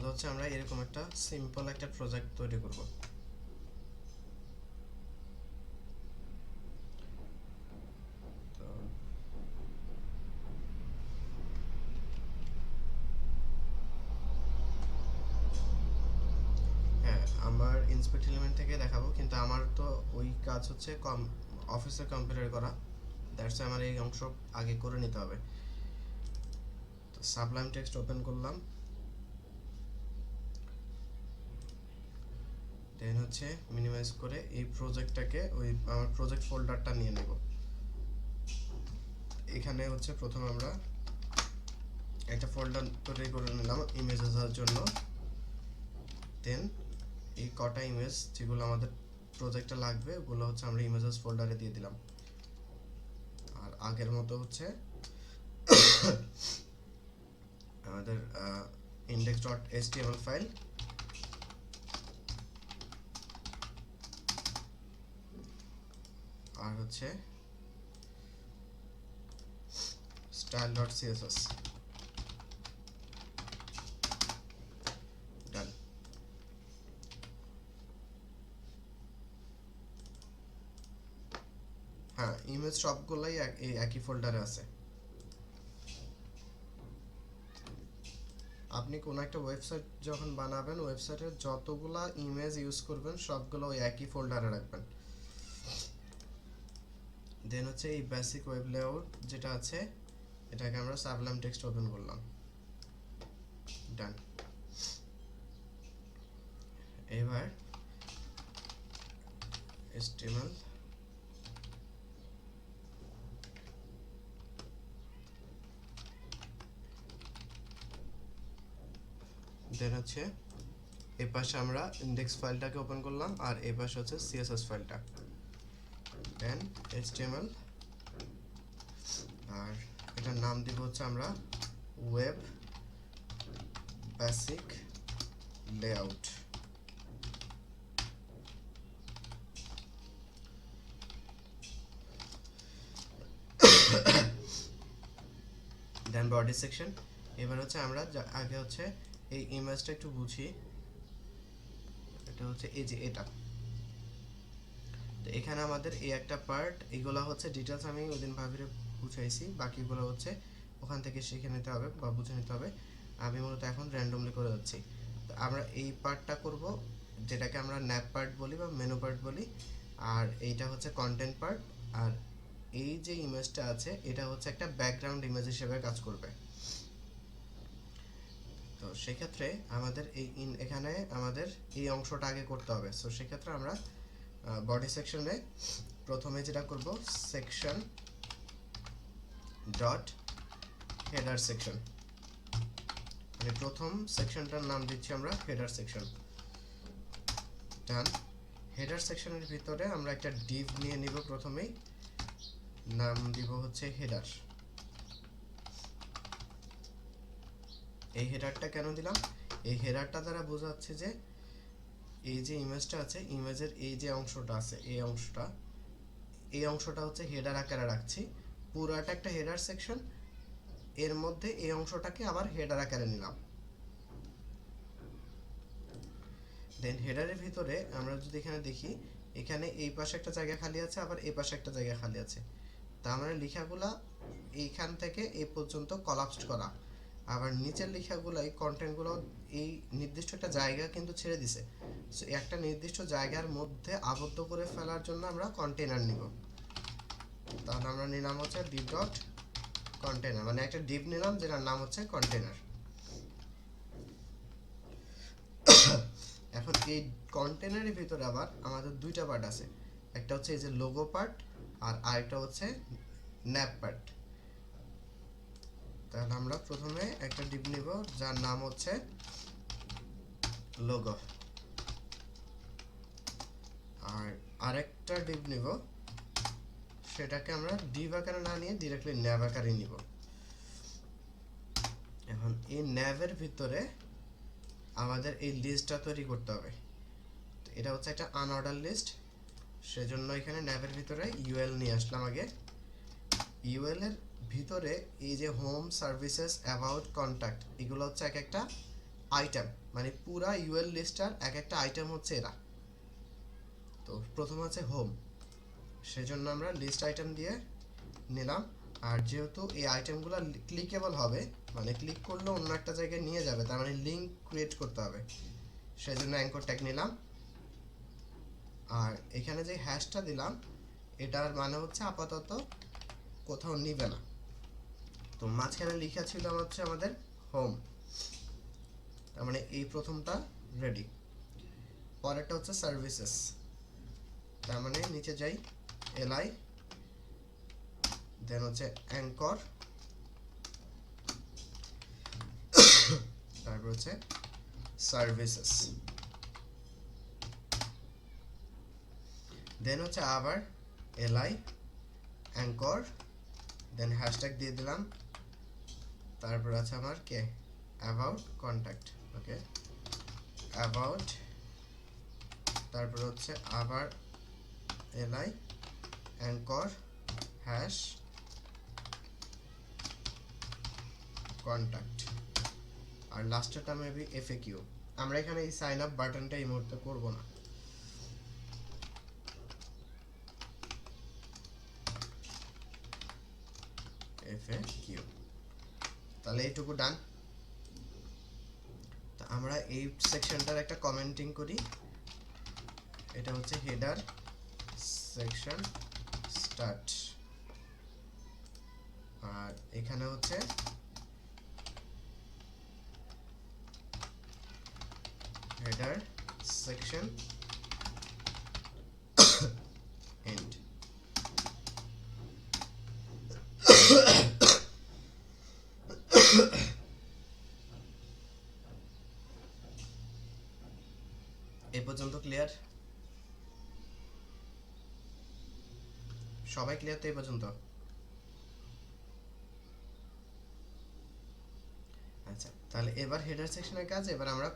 হচ্ছে আমরা এরকম একটা সিম্পল একটা প্রজেক্ট তৈরি করব। তো হ্যাঁ, আমার ইন্সপেক্ট এলিমেন্ট থেকে দেখাবো, কিন্তু আমার তো ওই কাজ হচ্ছে অফিসের কম্পিউটারে করা, দ্যাটস আমার এই অংশ আগে করে নিতে হবে। তো সাবলাইম টেক্সট ওপেন করলাম, দেন হচ্ছে মিনিমাইজ করে এই প্রজেক্টটাকে ওই আমার প্রজেক্ট ফোল্ডারটা নিয়ে নেব। এখানে হচ্ছে প্রথমে আমরা একটা ফোল্ডার তৈরি করে নিলাম ইমেজেসের জন্য। দেন এই কটা ইমেজ যেগুলো আমাদের প্রজেক্টে লাগবে ওগুলো হচ্ছে আমরা ইমেজেস ফোল্ডারে দিয়ে দিলাম। আর আগের মতো হচ্ছে আমাদের index.html ফাইল, আর হচ্ছে style.css। ডান। হ্যাঁ, ইমেজ সবগুলাই এই একই ফোল্ডারে আছে। আপনি কোনো একটা ওয়েবসাইট যখন বানাবেন, ওয়েবসাইটের যতগুলা ইমেজ ইউজ করবেন সবগুলো ওই একই ফোল্ডারে রাখবেন। দেন হচ্ছে এই বেসিক ওয়েব লেআউট যেটা আছে এটাকে আমরা সাবলাইম টেক্সট ওপেন করলাম। ডান। এবার HTML দেন হচ্ছে এই পাশে আমরা ইন্ডেক্স ফাইলটাকে ওপেন করলাম, আর এই পাশে হচ্ছে CSS ফাইলটা। দেন HTML, আর এটার নাম দিব হচ্ছে আমরা ওয়েব বেসিক লেআউট। দেন বডি সেকশন। এবার হচ্ছে আমরা আগে হচ্ছে এই ইমেজটা একটু বুঝি। এটা হচ্ছে এই যে এটা, তো এখানে আমাদের এই একটা পার্ট, এগুলা হচ্ছে ডিটেলস আমি ওইদিন ভাবিরে বুঝাইছি, বাকিগুলো হচ্ছে ওখান থেকে শিখে নিতে হবে বা বুঝে নিতে হবে। আমি মূলত এখন র্যান্ডমলি করে যাচ্ছি। তো আমরা এই পার্টটা করব, যেটাকে আমরা ন্যাপ পার্ট বলি বা মেনু পার্ট বলি, আর এইটা হচ্ছে কন্টেন্ট পার্ট। আর এই যে ইমেজটা আছে এটা হচ্ছে একটা ব্যাকগ্রাউন্ড ইমেজ হিসেবে কাজ করবে। তো সেক্ষেত্রে আমাদের এখানে আমাদের এই অংশটা আগে করতে হবে। সো সেক্ষেত্রে আমরা বডি সেকশনে প্রথমে যেটা করব, সেকশন ডট হেডার সেকশন, মানে প্রথম সেকশনটার নাম দিচ্ছি আমরা হেডার সেকশন। ডান। হেডার সেকশনের ভিতরে আমরা একটা ডিভ নিয়ে নিব, প্রথমেই নাম দিব হচ্ছে হেডার। এই হেডারটা কেন দিলাম? এই হেডারটা দ্বারা বোঝাচ্ছে যে এই যে ইমেজটা আছে, ইমেজের এই যে অংশটা আছে, এই অংশটা হচ্ছে হেডার আকারে রাখছি। পুরাটা একটা হেডার সেকশন, এর মধ্যে এই অংশটাকে আবার হেডার আকারে নিলাম। দেন হেডারের ভিতরে আমরা যদি এখানে দেখি, এখানে এই পাশে একটা জায়গা খালি আছে, আবার এই পাশে একটা জায়গা খালি আছে। তার মানে লেখাগুলা এইখান থেকে এই পর্যন্ত কলাপসড করা। আবার নিচের লেখাগুলো, এই কন্টেন্টগুলো এই নির্দিষ্ট একটা জায়গা কিন্তু ছেড়ে দিছে। সো একটা নির্দিষ্ট জায়গার মধ্যে আবদ্ধ করে ফেলার জন্য আমরা কন্টেনার নিব। তাহলে আমরা নিলাম হচ্ছে ডিভ ডট কন্টেনার, মানে একটা ডিভ নিলাম যেটার নাম হচ্ছে কন্টেনার। এখন এই কন্টেনারের ভিতরে আবার আমাদের দুইটা পার্ট আছে, একটা হচ্ছে এই যে লোগো পার্ট, আর আরেকটা হচ্ছে ন্যাপ পার্ট। তাহলে আমরা প্রথমে একটা ডিভ নিব যার নাম হচ্ছে লোগো, আর আরেকটা ডিভ নিব, সেটাকে আমরা ডিভ আকারে না নিয়ে ডিরেক্টলি ন্যাব আকারে নিব। এখন এই ন্যাবের ভিতরে আমাদের এই লিস্টটা তৈরি করতে হবে। তো এটা হচ্ছে একটা আনঅর্ডার লিস্ট, সেজন্য এখানে ন্যাবের ভিতরে ইউএল নিয়ে আসলাম আগে। ইউএল এর ভিতরে এই যে হোম, সার্ভিসেস, অ্যাবাউট, কন্ট্যাক্ট, এগুলো হচ্ছে এক একটা আইটেম, মানে পুরা ইউএল লিস্টার এক একটা আইটেম হচ্ছে এরা। তো প্রথম আছে হোম, সেজন্য আমরা লিস্ট আইটেম দিয়ে নিলাম। আর যেহেতু এই আইটেমগুলো ক্লিকেবল হবে, মানে ক্লিক করলে অন্য একটা জায়গায় নিয়ে যাবে, তার মানে লিঙ্ক ক্রিয়েট করতে হবে, সেজন্য অ্যাঙ্কর ট্যাগ নিলাম। আর এখানে যে হ্যাশটা দিলাম এটার মানে হচ্ছে আপাতত কোথাও নিবে না। তো মাঝখানে লেখা ছিল হচ্ছে আমাদের হোম, তার মানে এই প্রথমটা রেডি। পরেরটা হচ্ছে সার্ভিসেস, তার মানে নিচে যাই এলআই, দেন হচ্ছে অ্যাঙ্কর, তারপর হচ্ছে সার্ভিসেস, দেন হচ্ছে আবার এলআই অ্যাঙ্কর, দেন হ্যাশট্যাগ দিয়ে দিলাম। তারপর আছে আমার কে অ্যাবাউট কন্ট্যাক্ট, ওকে অ্যাবাউট, তারপর হচ্ছে আবার এলআই অ্যাঙ্কর হ্যাশ কন্ট্যাক্ট, আর লাস্টেরটা মেবি এফএকিউ। আমরা এখানে এই সাইন আপ বাটনটা এই মুহূর্তে করব না। এফএকিউ, তাহলে এইটুকু ডান। তা আমরা এই সেকশনটার একটা কমেন্টিং করি, এটা হচ্ছে হেডার সেকশন স্টার্ট, আর এখানে হচ্ছে হেডার সেকশন এন্ড। এই পর্যন্ত ক্লিয়ার? সবাই ক্লিয়ার তো এই পর্যন্ত? আচ্ছা, তাহলে এবার হেডার সেকশনের কাজ, এবার আমরা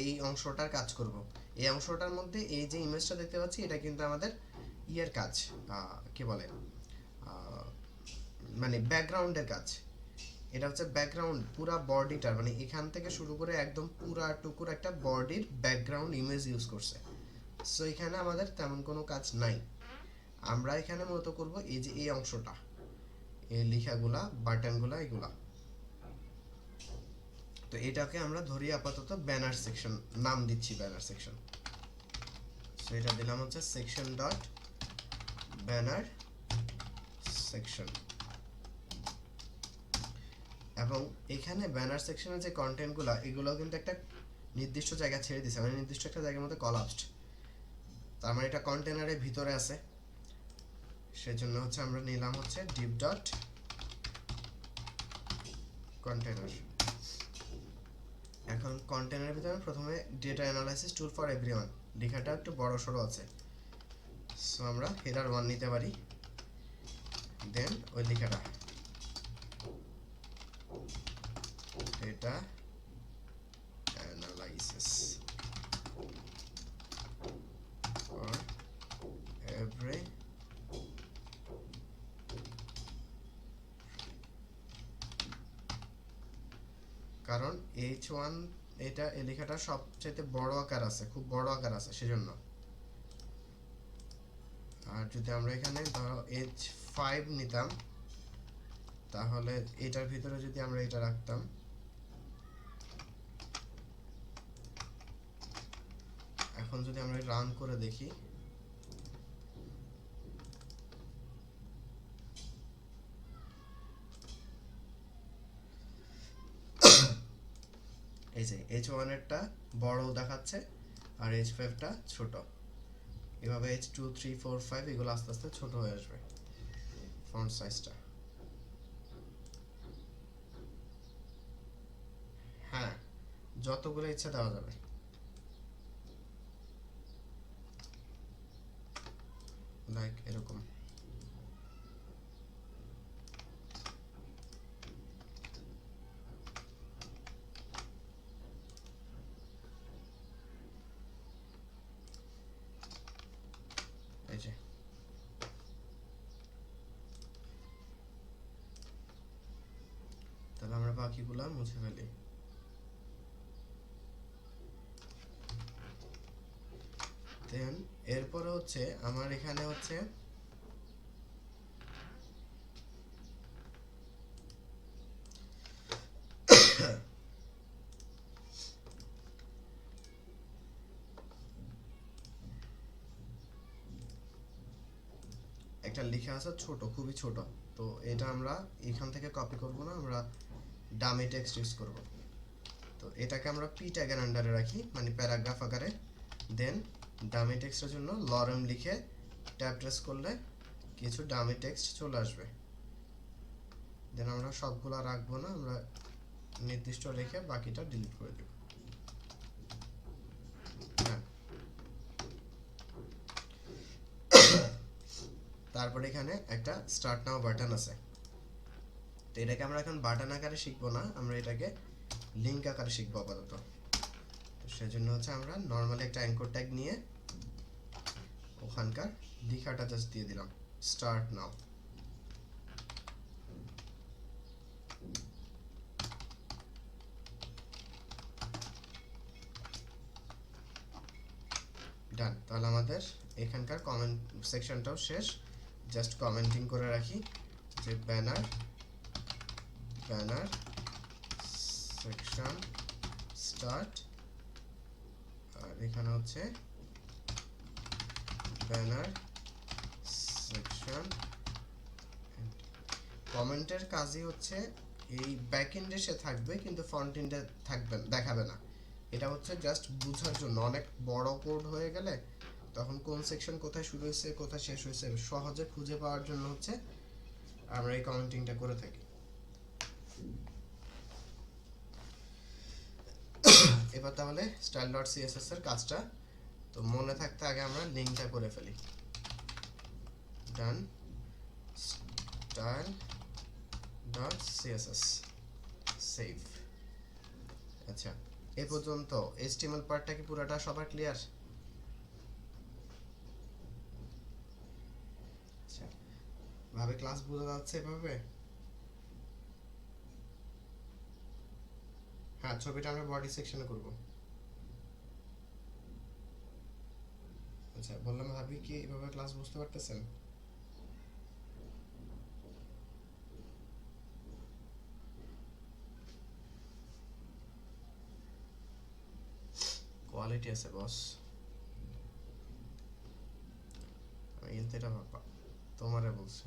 এই অংশটার কাজ করব। এই অংশটার মধ্যে এই যে ইমেজটা দেখতে পাচ্ছি এটা কিন্তু আমাদের ইয়ের কাজ, কি বলে, মানে ব্যাকগ্রাউন্ডের কাজ। এটা হচ্ছে ব্যাকগ্রাউন্ড, পুরা বডিটার, মানে এখান থেকে শুরু করে একদম পুরা টুকুর একটা বডির ব্যাকগ্রাউন্ড ইমেজ ইউজ করছে। সো এখানে আমাদের তেমন কোনো কাজ নাই। আমরা এখানে মূলত করব এই যে এই অংশটা, এই লেখাগুলা বাটনগুলা এগুলা। তো এটাকে আমরা ধরি আপাতত ব্যানার সেকশন, নাম দিচ্ছি ব্যানার সেকশন। সো এটা দিলাম হচ্ছে সেকশন ডট ব্যানার সেকশন। এবং এখানে ব্যানার সেকশনের যে কন্টেন্টগুলো এগুলো কিন্তু একটা নির্দিষ্ট জায়গা ছেড়ে দিছে, মানে নির্দিষ্ট একটা জায়গার মধ্যে কলাপসড, তার মানে এটা কন্টেনারের ভিতরে আছে। সেজন্য হচ্ছে আমরা নিলাম হচ্ছে ডিপ ডট কন্টেনার। এখন কন্টেনারের ভিতরে প্রথমে data analysis tool for everyone লেখাটা একটু বড় সড়ো আছে, সো আমরা হেডার 1 নিতে পারি, দেন ওই লেখাটা ডেটা অ্যানালাইসিস ফর এভরি, কারণ H1 এটা এই লেখাটা সবচেয়ে বড় আকার আছে, খুব বড় আকার আছে সেজন্য। আর যদি আমরা এখানে ধরো H5 নিতাম, তাহলে এটার ভিতরে যদি আমরা এটা রাখতাম, এখন যদি আমরা রান করে দেখি, এই যে H1 এরটা বড় দেখাচ্ছে আর H5 টা ছোট, এভাবে H2 3 4 5 এগুলো আস্তে আস্তে ছোট হয়ে আসবে ফন্ট সাইজটা। হ্যাঁ, যতগুলো ইচ্ছা দেওয়া যাবে। লাইক এরকম। এই যে তাহলে আমরা বাকিগুলা মুছে ফেলি। দেন এরপরে হচ্ছে আমার এখানে হচ্ছে একটা লেখা আছে ছোট, খুবই ছোট। তো এটা আমরা এখান থেকে কপি করব না, আমরা ডামি টেক্সট ইউজ করব। তো এটাকে আমরা পি ট্যাগের আন্ডারে রাখি, মানে প্যারাগ্রাফ আকারে। দেন ডামি টেক্সটের জন্য লরেম লিখে ট্যাব প্রেস করলে কিছু ডামি টেক্সট চলে আসবে। দেন আমরা সবগুলা রাখবো না, আমরা নির্দিষ্ট রেখে বাকিটা ডিলিট করে দেব। হ্যাঁ, তারপরে এখানে একটা স্টার্ট নাও বাটন আছে। তো এটাকে আমরা এখন বাটন আকারে শিখবো না, আমরা এটাকে লিঙ্ক আকারে শিখবো আপাতত। তো সেজন্য হচ্ছে আমরা নর্মালি একটা অ্যাঙ্কর ট্যাগ নিয়ে ওখানকার লেখাটা জাস্ট দিয়ে দিলাম, স্টার্ট নাও। ডান। তাহলে আমাদের এখানকার কমেন্ট সেকশনটাও শেষ। জাস্ট কমেন্টিং করে রাখি যে ব্যানার সেকশন স্টার্ট, আর এখানে হচ্ছে ব্যানার সেকশন। কমেন্টের কাজই হচ্ছে এই ব্যাক এন্ডে সে থাকবে, কিন্তু ফ্রন্ট এন্ডে থাকবে, দেখাবে না। এটা হচ্ছে জাস্ট বোঝার জন্য, অনেক বড় কোড হয়ে গেলে তখন কোন সেকশন কোথায় শুরু হয়েছে কোথায় শেষ হয়েছে সহজে খুঁজে পাওয়ার জন্য হচ্ছে আমরা এই কমেন্টিংটা করে থাকি। এবার তাহলে style.css এর কাজটা তো মনে থাকতে আগে আমরা লিঙ্কটা করে ফেলি। ডান, style.css সেভ। আচ্ছা, এই পর্যন্ত HTML পার্টটা কি পুরোটা সবার ক্লিয়ার? আচ্ছা, ভাবে ক্লাস বোঝা যাচ্ছে এভাবে? হ্যাঁ, ছবিটা আমরা বডি সেকশনে করব। আচ্ছা, বললাম ভাবি কি এভাবে ক্লাস বুঝতে পারতেছেন? কোয়ালিটি আছে বস, আমি কিন্তু এটা তোমারে বলছি।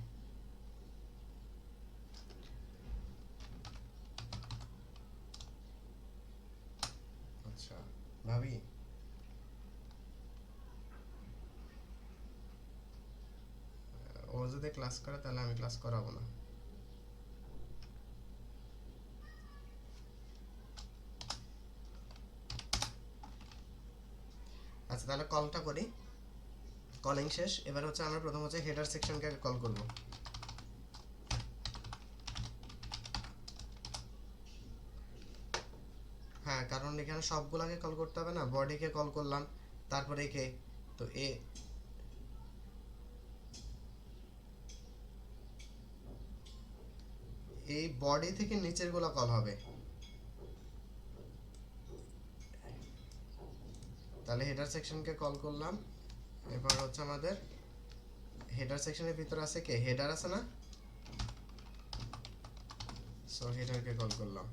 আচ্ছা ভাবি, ও যদি ক্লাস করে তাহলে আমি ক্লাস করাবো না। আচ্ছা তাহলে কলটা করি। কলিং শেষ। এবার হচ্ছে আমরা প্রথম হচ্ছে হেডার সেকশনকে কল করব। হ্যাঁ, কারণ এখানে সবগুলাকে কল করতে হবে না, বডিকে কল করলাম, তারপরে একে, তো এই বডি থেকে নিচের গুলা কল হবে। তাহলে হেডার সেকশনকে কল করলাম। এবার হচ্ছে আমাদের হেডার সেকশনের ভিতরে আছে কে, হেডার আছে না, সো হেডারকে কল করলাম।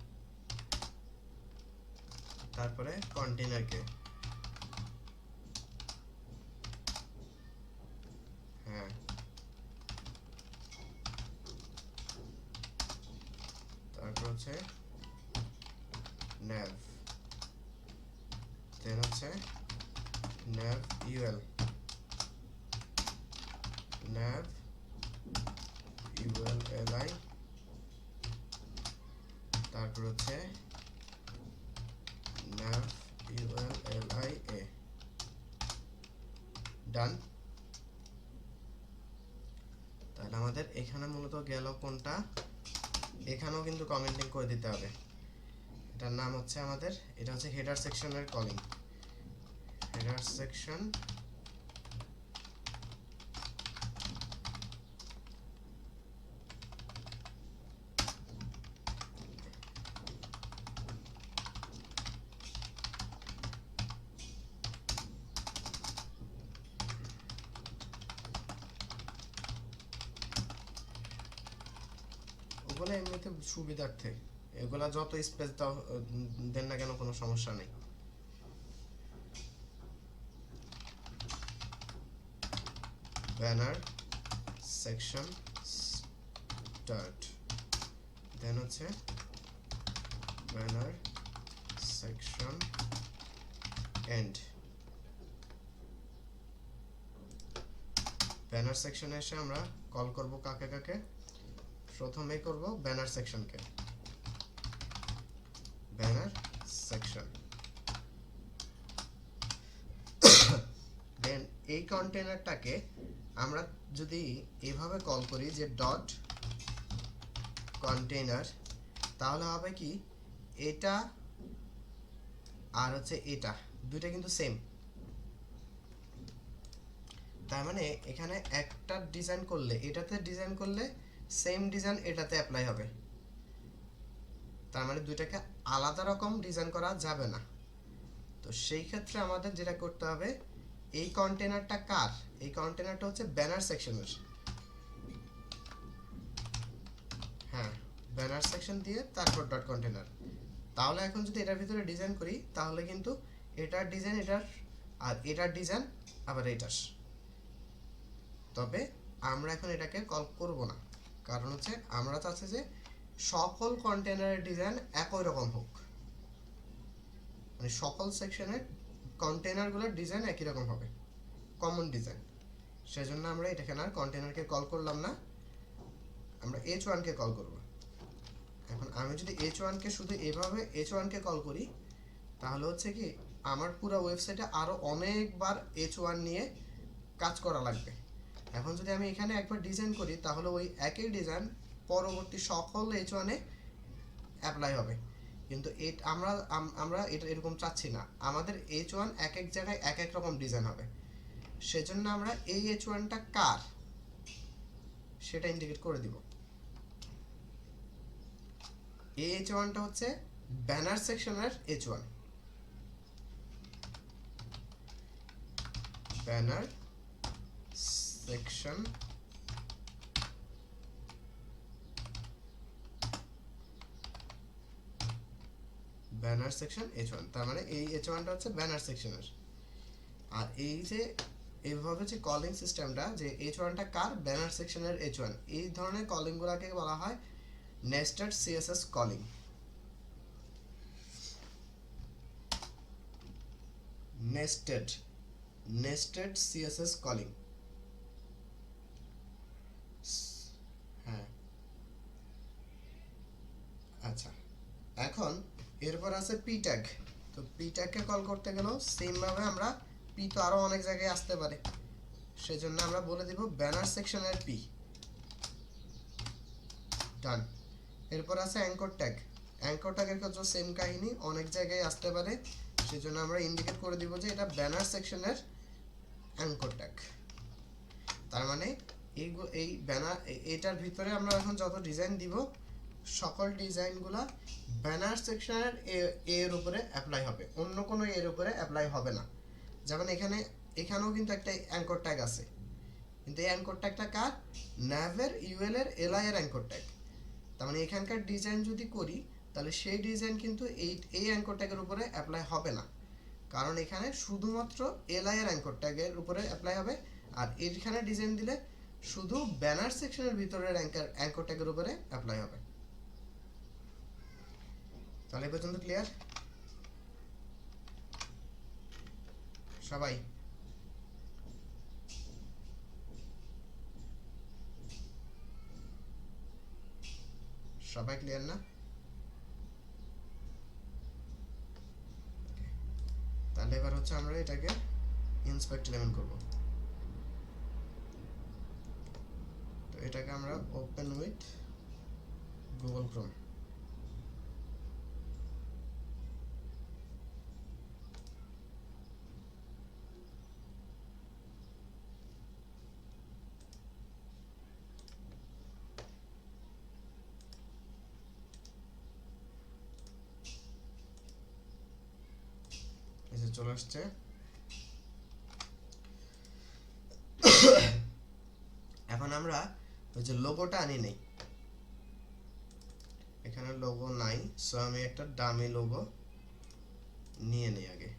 তারপরে কন্টেইনারকে, হ্যাঁ, তারপর হচ্ছে nav, দেন হচ্ছে nav ul, nav uli, তারপর হচ্ছে nav ulia। ডান। তাহলে আমাদের এখানে মূলত গেল কোনটা, এখানেও কিন্তু কমেন্টিং করে দিতে হবে। এটার নাম হচ্ছে আমাদের, এটা হচ্ছে হেডার সেকশনের কলিং, হেডার সেকশন এগুলো এমনিতে সুবিধার্থে, এগুলা যত স্পেস দাও দেন না কেন কোনো সমস্যা নেই। ব্যানার সেকশন স্টার্ট, দেন হচ্ছে ব্যানার সেকশন এন্ড। ব্যানার সেকশনে এসে আমরা কল করব কাকে কাকে? প্রথমেই করব ব্যানার সেকশনকে, ব্যানার সেকশন। দেন এই কন্টেনারটাকে আমরা যদি এভাবে কল করি যে ডট কন্টেনার, তাহলে হবে কি এটা আর হচ্ছে এটা দুইটা কিন্তু সেম। তার মানে এখানে একটা ডিজাইন করলে এটাতে ডিজাইন করলে সেম ডিজাইন এটাতে অ্যাপ্লাই হবে। তার মানে দুইটাকে আলাদা রকম ডিজাইন করা যাবে না। তো সেই ক্ষেত্রে আমাদের যেটা করতে হবে, এই কন্টেনারটা কার? এই কন্টেনারটা হচ্ছে ব্যানার সেকশনের। হ্যাঁ, ব্যানার সেকশন দিয়ে তারপর ডট কন্টেনার। তাহলে এখন যদি এটার ভিতরে ডিজাইন করি তাহলে কিন্তু এটার ডিজাইন এটার, আর এটার ডিজাইন আবার এটার। তবে আমরা এখন এটাকে কল করব না, কারণ হচ্ছে আমরা চাচ্ছি যে সকল কন্টেনারের ডিজাইন একই রকম হোক, মানে সকল সেকশনের কন্টেনারগুলোর ডিজাইন একই রকম হবে, কমন ডিজাইন। সেজন্য আমরা এটাকে আর কন্টেনারকে কল করলাম না, আমরা h1 কে কল করব। এখন আমি যদি h1 কে শুধু এভাবে h1 কে কল করি তাহলে হচ্ছে কি আমার পুরো ওয়েবসাইটে আরো অনেকবার h1 নিয়ে কাজ করা লাগবে। এখন যদি আমি এখানে একবার ডিজাইন করি তাহলে ওই একই ডিজাইন পরবর্তী সকল h1 এ অ্যাপ্লাই হবে। কিন্তু আমরা এটা এরকম চাচ্ছি না, আমাদের h1 এক এক জায়গায় এক এক রকম ডিজাইন হবে। সেজন্য আমরা এই h1টা কার সেটা ইন্ডিকেট করে দিব। এই h1টা হচ্ছে ব্যানার সেকশনের h1, banner section banner section h1। তার মানে এই h1টা হচ্ছে ব্যানার সেকশনের। আর এই যে এইভাবে যে কলিং সিস্টেমটা, যে h1টা কার? ব্যানার সেকশনের h1, এই ধরনের কলিংগুলোকে বলা হয় nested CSS calling. Nested CSS calling. হ্যাঁ, আচ্ছা। এখন এরপর আছে পি ট্যাগ। তো পি ট্যাগকে কল করতে গেলেও সেম ভাবে আমরা পি তো আরো অনেক জায়গায় আসতে পারে, সেজন্য আমরা বলে দিব ব্যানার সেকশনের পি। ডান। এরপর আছে অ্যাঙ্কর ট্যাগ। অ্যাঙ্কর ট্যাগের ক্ষেত্রে সেম কাহিনী, অনেক জায়গায় আসতে পারে, সেজন্য আমরা ইন্ডিকেট করে দিব যে এটা ব্যানার সেকশনের অ্যাঙ্কর ট্যাগ। তার মানে এই ব্যানার এটার ভিতরে আমরা এখন যত ডিজাইন দিব সকল ডিজাইনগুলা ব্যানার সেকশনের এর উপরে অ্যাপ্লাই হবে, অন্য কোনো এর উপরে অ্যাপ্লাই হবে না। যেমন এখানেও কিন্তু একটা অ্যাঙ্কর ট্যাগ আছে, কিন্তু এই অ্যাঙ্কর ট্যাগটা কার? ন্যাভের, ইউএল এর, এলআই এর অ্যাঙ্কর ট্যাগ। তার মানে এখানকার ডিজাইন যদি করি তাহলে সেই ডিজাইন কিন্তু এই অ্যাঙ্কর ট্যাগের উপরে অ্যাপ্লাই হবে না, কারণ এখানে শুধুমাত্র এলআই এর অ্যাঙ্কর ট্যাগের উপরে অ্যাপ্লাই হবে। আর এখানে ডিজাইন দিলে শুধু ব্যানার সেকশনের ভিতরের অ্যাঙ্কর ট্যাগের উপরে অ্যাপ্লাই হবে। তাহলে এই পর্যন্ত ক্লিয়ার সবাই? সবাই ক্লিয়ার না? তাহলে এবার হচ্ছে আমরা এটাকে ইন্সপেক্ট এলিমেন্ট করব। তো এটাকে আমরা ওপেন উইথ গুগল ক্রোম। এসে চলে আসছে। এখন আমরা ওই যে লোগোটা আনি নেই, এখানে লোগো নাই, সো আমি একটা ডামি লোগো নিয়ে নিই আগে।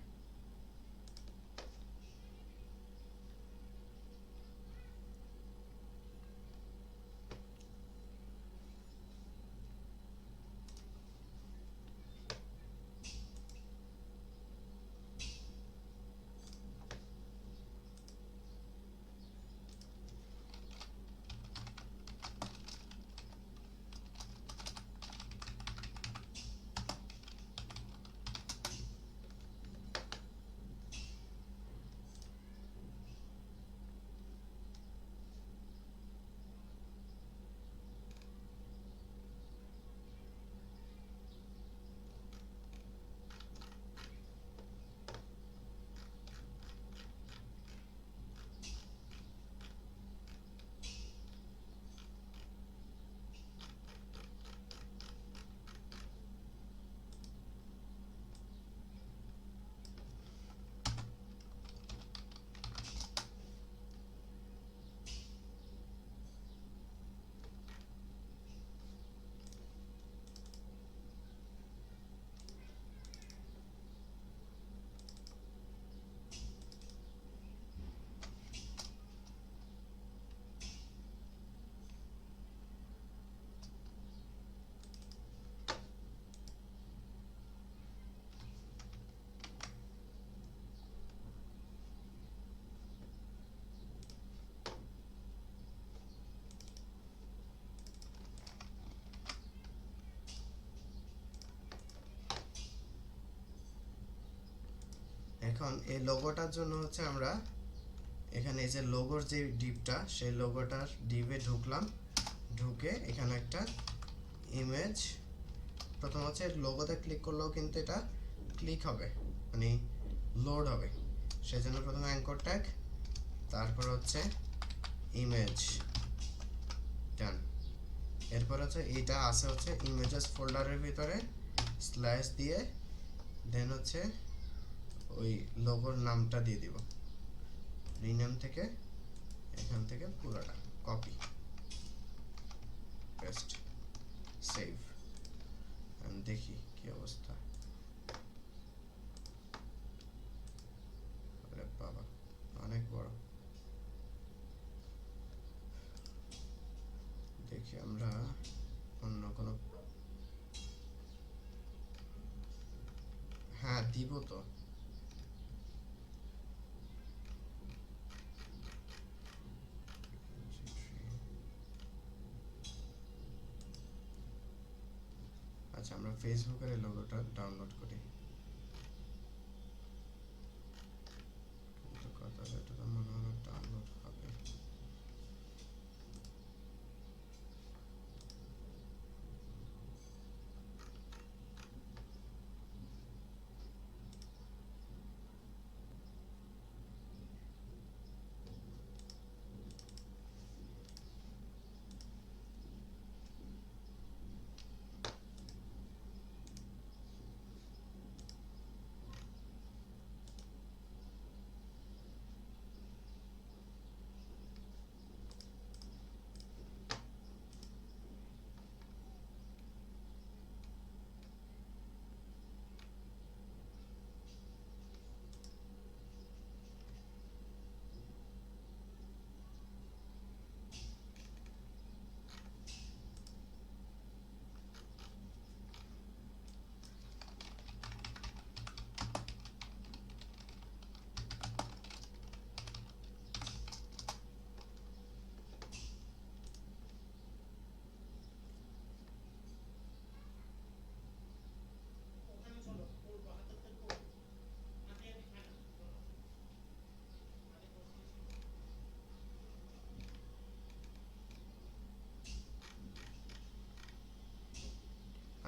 এখন এই লোগোটার জন্য হচ্ছে আমরা এখানে এই যে লোগোর যে ডিপটা, সেই লোগোটার ডিপে ঢুকলাম, ঢুকে এখানে একটা ইমেজ, প্রথম হচ্ছে লোগোতে ক্লিক করলেও কিন্তু এটা ক্লিক হবে, মানে লোড হবে। সেজন্য প্রথমে অ্যাঙ্কর ট্যাগ, তারপর হচ্ছে ইমেজ, ডান। এরপর হচ্ছে এইটা আছে হচ্ছে ইমেজেস ফোল্ডারের ভিতরে স্ল্যাশ দিয়ে দেন হচ্ছে ওই লোগোর নামটা দিয়ে দিব, রিনেম থেকে এখান থেকে পুরোটা কপি পেস্ট সেভ, আমি দেখি কি অবস্থা। আরে বাবা অনেক বড়, দেখি আমরা অন্য কোনো, হ্যাঁ দিব তো। আচ্ছা আমরা ফেসবুকের এই লোগোটা ডাউনলোড করি, কিন্তু কথা এটা তো মনে হয় ডাউনলোড হবে।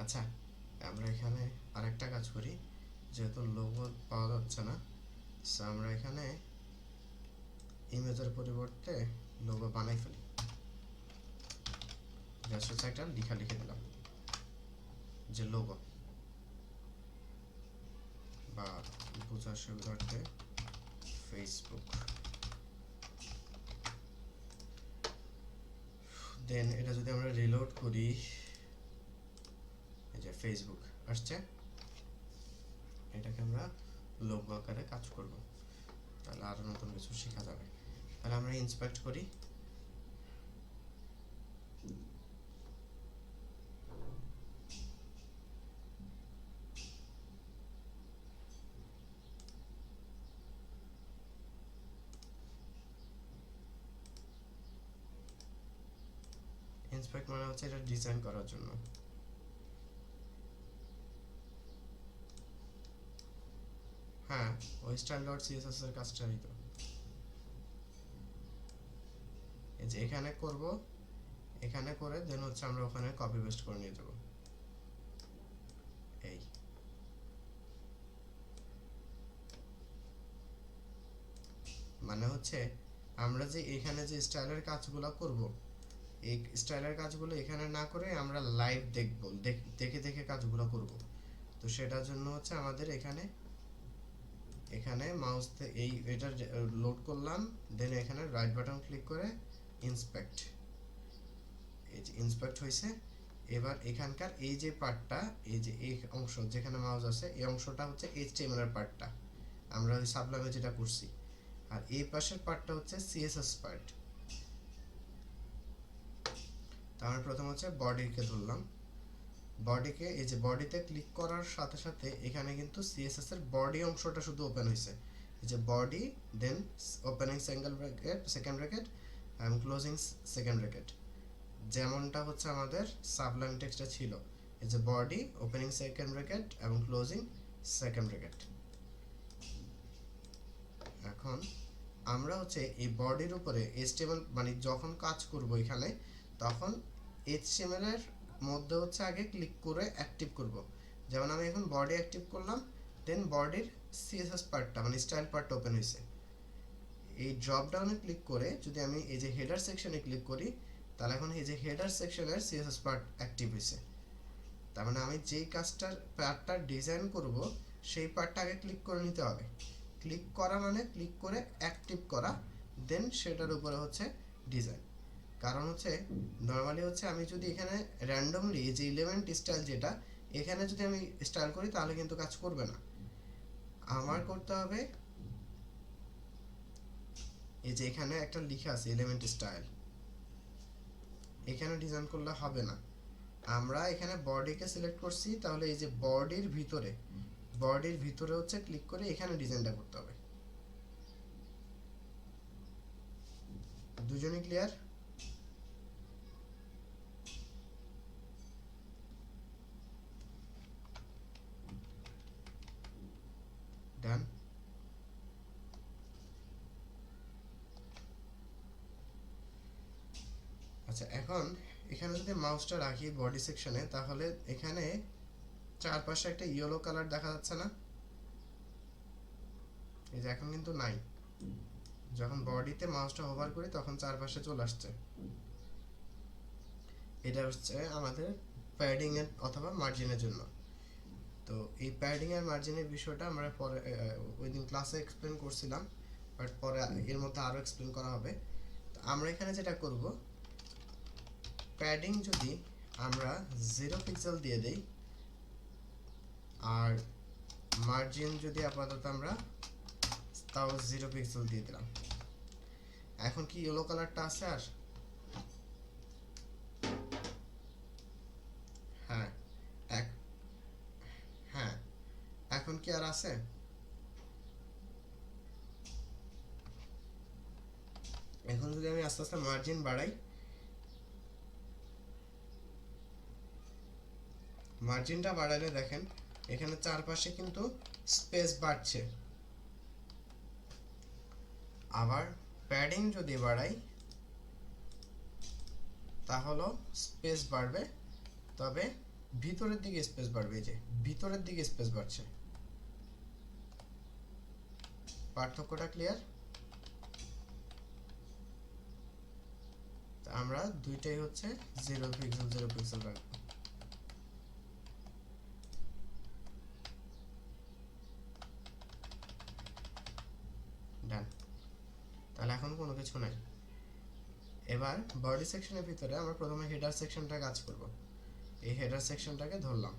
আচ্ছা আমরা এখানে আরেকটা কাজ করি, যেহেতু লোগো পাওয়া যাচ্ছে না, সো আমরা এখানে ইমেজের পরিবর্তে লোগো বানাই ফেলি। জাস্ট হচ্ছে একটা লিখা লিখে দিলাম যে লোগো, বা বোঝার সুবিধার্থে ফেসবুক। দেন এটা যদি আমরা রিলোড করি, যে ফেসবুক আসছে, এটাকে আমরা লোগো আকারে কাজ করব, তাহলে আরো নতুন কিছু শেখা যাবে। তাহলে আমরা ইন্সপেক্ট করি, ইন্সপেক্ট মানে হচ্ছে এটা ডিজাইন করার জন্য। হ্যাঁ, ওই স্টাইল ডট সিএসএস এর কাজটাই তো। এই যে এখানে করব, এখানে করে দেন হচ্ছে আমরা ওখানে কপি পেস্ট করে নিয়ে যাব। এই মানে হচ্ছে আমরা যে এখানে যে স্টাইলের কাজগুলো করব, এই স্টাইলের কাজগুলো এখানে না করে আমরা লাইভ দেখব, দেখে দেখে কাজগুলো করব। তো সেটার জন্য হচ্ছে আমাদের এখানে এখানে মাউস এই এটা লোড করলাম, দেন এখানে রাইট বাটন ক্লিক করে ইন্সপেক্ট, এই যে ইন্সপেক্ট হয়েছে। এবার এখানকার এই যে পার্টটা, এই যে এই অংশ যেখানে মাউস আছে, এই অংশটা হচ্ছে এইচটিএমএল এর পার্টটা, আমরা ওই সাবলামে যেটা করছি। আর এই পাশের পার্টটা হচ্ছে সিএসএস পার্ট। তাহলে প্রথম হচ্ছে বডিকে ধরলাম, বডিকে এই যে বডিতে ক্লিক করার সাথে সাথে এখানে কিন্তু সিএসএস এর বডি অংশটা শুধু ওপেন হয়েছে। এই যে body, then opening single bracket second bracket এবং ক্লোজিং সেকেন্ড ব্র্যাকেট, যেমনটা হচ্ছে আমাদের সাবলাইম টেক্সটে ছিল। এই যে বডি, ওপেনিং সেকেন্ড ব্র্যাকেট এবং ক্লোজিং সেকেন্ড ব্র্যাকেট। এখন আমরা হচ্ছে এই বডির উপরে এইচটিএমএল মানে যখন কাজ করব এখানে, তখন এইচটিএমএল এর মধ্যে হচ্ছে আগে ক্লিক করে অ্যাক্টিভ করব। যেমন আমি এখন বডি অ্যাক্টিভ করলাম, দেন বডির সিএসএস পার্টটা মানে স্টাইল পার্টটা ওপেন হয়েছে। এই ড্রপ ডাউনে ক্লিক করে যদি আমি এই যে হেডার সেকশনে ক্লিক করি, তাহলে এখন এই যে হেডার সেকশনের সিএসএস পার্ট অ্যাক্টিভ হয়েছে। তার মানে আমি যেই কাজটার পার্টটা ডিজাইন করব সেই পার্টটা আগে ক্লিক করে নিতে হবে। ক্লিক করা মানে ক্লিক করে অ্যাক্টিভ করা, দেন সেটার উপরে হচ্ছে ডিজাইন। কারণ হচ্ছে নর্মালি হচ্ছে আমি যদি এখানে র্যান্ডমলি যে এলিমেন্ট স্টাইল যেটা এখানে যদি আমি স্টাইল করি তাহলে কিন্তু কাজ করবে না। আমার করতে হবে এই যে এখানে একটা লেখা আছে এলিমেন্ট স্টাইল, এখানে ডিজাইন করলে হবে না। আমরা এখানে বডিকে সিলেক্ট করছি, তাহলে এই যে বডির ভিতরে হচ্ছে ক্লিক করে এখানে ডিজাইনটা করতে হবে। দুজনই ক্লিয়ার? ডান। আচ্ছা, এখন এখানে যদি মাউসটা রাখি বডি সেকশনে, তাহলে এখানে চারপাশে একটা ইয়েলো কালার দেখা যাচ্ছে না? এই যে এখন কিন্তু নাই। যখন বডিতে মাউসটা হোভার করি তখন চারপাশে চলে আসছে। এটা হচ্ছে আমাদের প্যাডিং এর অথবা মার্জিনের জন্য। তো এই প্যাডিং আর মার্জিনের বিষয়টা আমরা পরে ওই দিন ক্লাসে এক্সপ্লেন করছিলাম, বাট পরে এর মধ্যে আরো এক্সপ্লেন করা হবে। তো আমরা এখানে যেটা করব, প্যাডিং যদি আমরা 0 পিক্সেল দিয়ে দেই, আর মার্জিন যদি আপাতত আমরা তাও 0 পিক্সেল দিয়ে দিলাম। এখন কি ইয়েলো কালারটা আছে? আর হ্যাঁ, হ্যাঁ, এখন কি আর আছে? এখন যদি আমি আস্তে আস্তে মার্জিন বাড়াই, মার্জিনটা বাড়ালে দেখেন এখানে চারপাশে কিন্তু স্পেস বাড়ছে। আবার প্যাডিং যদি বাড়াই তাহলে স্পেস বাড়বে, তবে ভিতরের দিকে স্পেস বাড়বে। এই যে ভিতরের দিকে স্পেস বাড়ছে। পার্থক্যটা ক্লিয়ার? আমরা দুইটাই হচ্ছে 0 পিক্সেল রাখবো। ডান। তাহলে এখন কোনো কিছু নাই। এবার বডি সেকশনের ভিতরে আমরা প্রথমে হেডার সেকশনটা কাজ করব। এই হেডার সেকশনটাকে ধরলাম,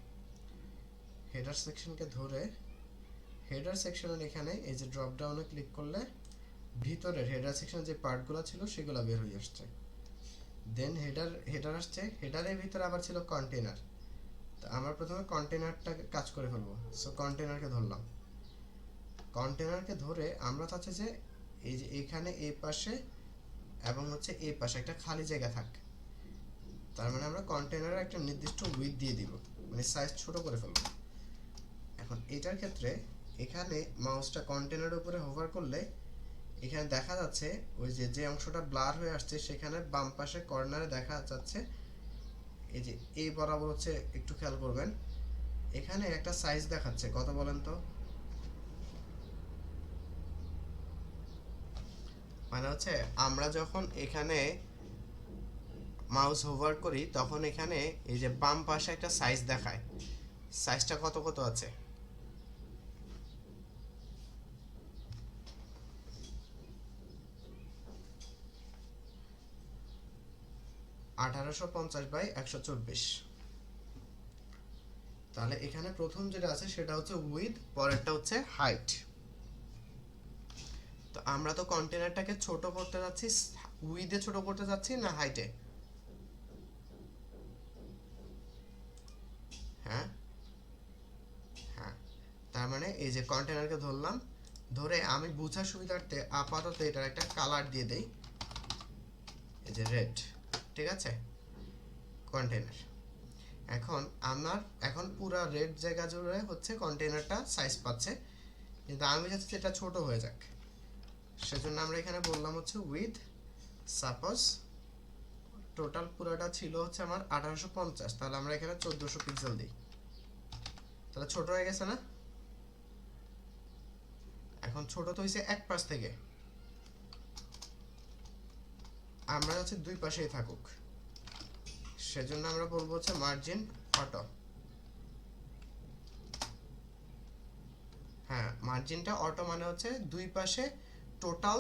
হেডার সেকশনকে ধরে হেডার সেকশনের এখানে এই যে ড্রপ ডাউনে ক্লিক করলে ভিতরের হেডার সেকশনের যে পার্টগুলো ছিল সেগুলো বের হয়ে আসছে। দেন হেডার আসছে, হেডারের ভিতরে আবার ছিল কন্টেনার। তো আমরা প্রথমে কন্টেনারটাকে কাজ করে ফেলবো। সো কন্টেনারকে ধরলাম, কন্টেনারকে ধরে আমরা চাচ্ছি যে এই যে এখানে এই পাশে এবং হচ্ছে এই পাশে একটা খালি জায়গা থাক। তার মানে আমরা কন্টেনারের একটা নির্দিষ্ট উইথ দিয়ে দিব, মানে সাইজ ছোট করে ফেলবো। এখন এটার ক্ষেত্রে এখানে মাউসটা কন্টেনারের উপরে হোভার করলে এখানে দেখা যাচ্ছে ওই যে যে অংশটা ব্লার হয়ে আসছে সেখানে বাম পাশে কর্নারে দেখা যাচ্ছে এই যে এই বরাবর হচ্ছে, একটু খেয়াল করবেন এখানে একটা সাইজ দেখাচ্ছে, কত বলেন তো? মানে হচ্ছে আমরা যখন এখানে মাউস হোভার করি তখন এখানে এই যে বাম পাশে একটা সাইজ দেখায়, সাইজটা কত কত আছে? (1850/124) তাহলে এখানে প্রথম যেটা আছে সেটা হচ্ছে উইথ, পরেরটা হচ্ছে হাইট। তো আমরা তো কন্টেনারটাকে ছোট করতে যাচ্ছি, উইথে ছোট করতে যাচ্ছি না হাইটে? হ্যাঁ হ্যাঁ, তার মানে এই যে কন্টেনারকে ধরলাম, ধরে আমি বোঝার সুবিধার্থে আপাতত এটার একটা কালার দিয়ে দেই, এই যে রেড। ঠিক আছে, কন্টেনার। এখন আমার এখন পুরো রেড জায়গা জুড়ে হচ্ছে কন্টেনারটা সাইজ পাচ্ছে, কিন্তু আমি চাচ্ছি এটা ছোট হয়ে যাক। সেজন্য আমরা এখানে বললাম হচ্ছে উইথ, সাপোজ টোটাল পুরোটা ছিল হচ্ছে আমার 1850, তাহলে আমরা এখানে 1400 পিক্সেল দিই, তাহলে ছোট হয়ে গেছে না? এখন ছোট তো হয়েছে এক পাশ থেকে, আমরা হচ্ছে দুই পাশেই থাকুক, সেজন্য আমরা বলবো হচ্ছে মার্জিন অটো। হ্যাঁ, মার্জিনটা অটো মানে হচ্ছে দুই পাশে টোটাল।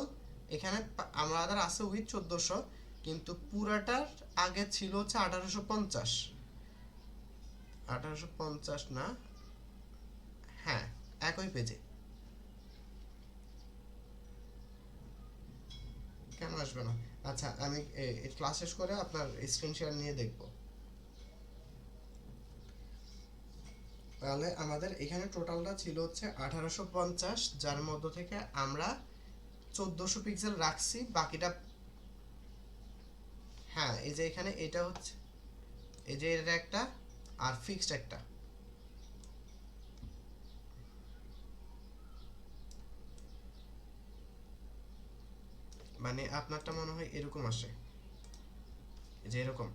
এখানে আমাদের আছে উইথ 1400, কিন্তু পুরাটার আগে ছিল হচ্ছে 1850। 1850 না, হ্যাঁ একই পেজে। কেন আসবে না? আচ্ছা আমি ক্লাস শেষ করে আপনার স্ক্রিন শেয়ার নিয়ে দেখব। তাহলে আমাদের এখানে টোটালটা ছিল হচ্ছে 1850, যার মধ্য থেকে আমরা 1400 পিক্সেল রাখছি, বাকিটা। হ্যাঁ, এই যে এখানে এটা হচ্ছে, এই যে এটা একটা আর ফিক্সড একটা। মানে আপনারটা মনে হয় এরকম আসে, এই যে এরকম।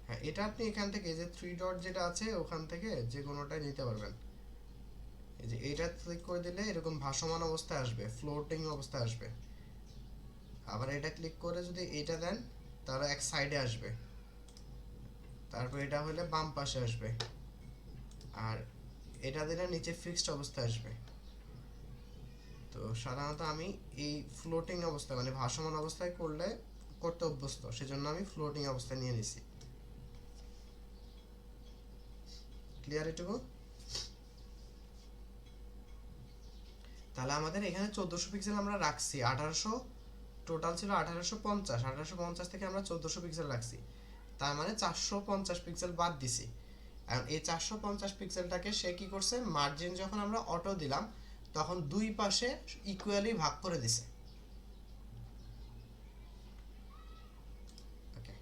হ্যাঁ, এটা আপনি এখান থেকে যে থ্রি ডট যেটা আছে ওখান থেকে যে কোনোটাই নিতে পারবেন। এই যে এটা ক্লিক করে দিলে এরকম ভাসমান অবস্থায় আসবে, ফ্লোটিং অবস্থায় আসবে। আবার এটা ক্লিক করে যদি এটা দেন তাহলে এক সাইডে আসবে, তারপর এটা হলে বাম পাশে আসবে, আর এটা দিলে নিচে ফিক্সড অবস্থায় আসবে। তো সাধারণত আমি এই ফ্লোটিং অবস্থায় মানে ভাসমান অবস্থায় করতে অভ্যস্ত, সেজন্য আমি ফ্লোটিং অবস্থায় নিয়ে নিছি। ক্লিয়ার এটুকু? তাহলে আমাদের এখানে 1400 পিক্সেল আমরা রাখছি, 1800 টোটাল ছিল 1850, 1850 থেকে আমরা 1400 পিক্সেল রাখছি, তার মানে 450 পিক্সেল বাদ দিছি। এখন এই 450 পিক্সেলটাকে সে কি করছে, মার্জিন যখন আমরা অটো দিলাম তখন দুই পাশে ইকুয়ালি ভাগ করে দিছে। ওকে,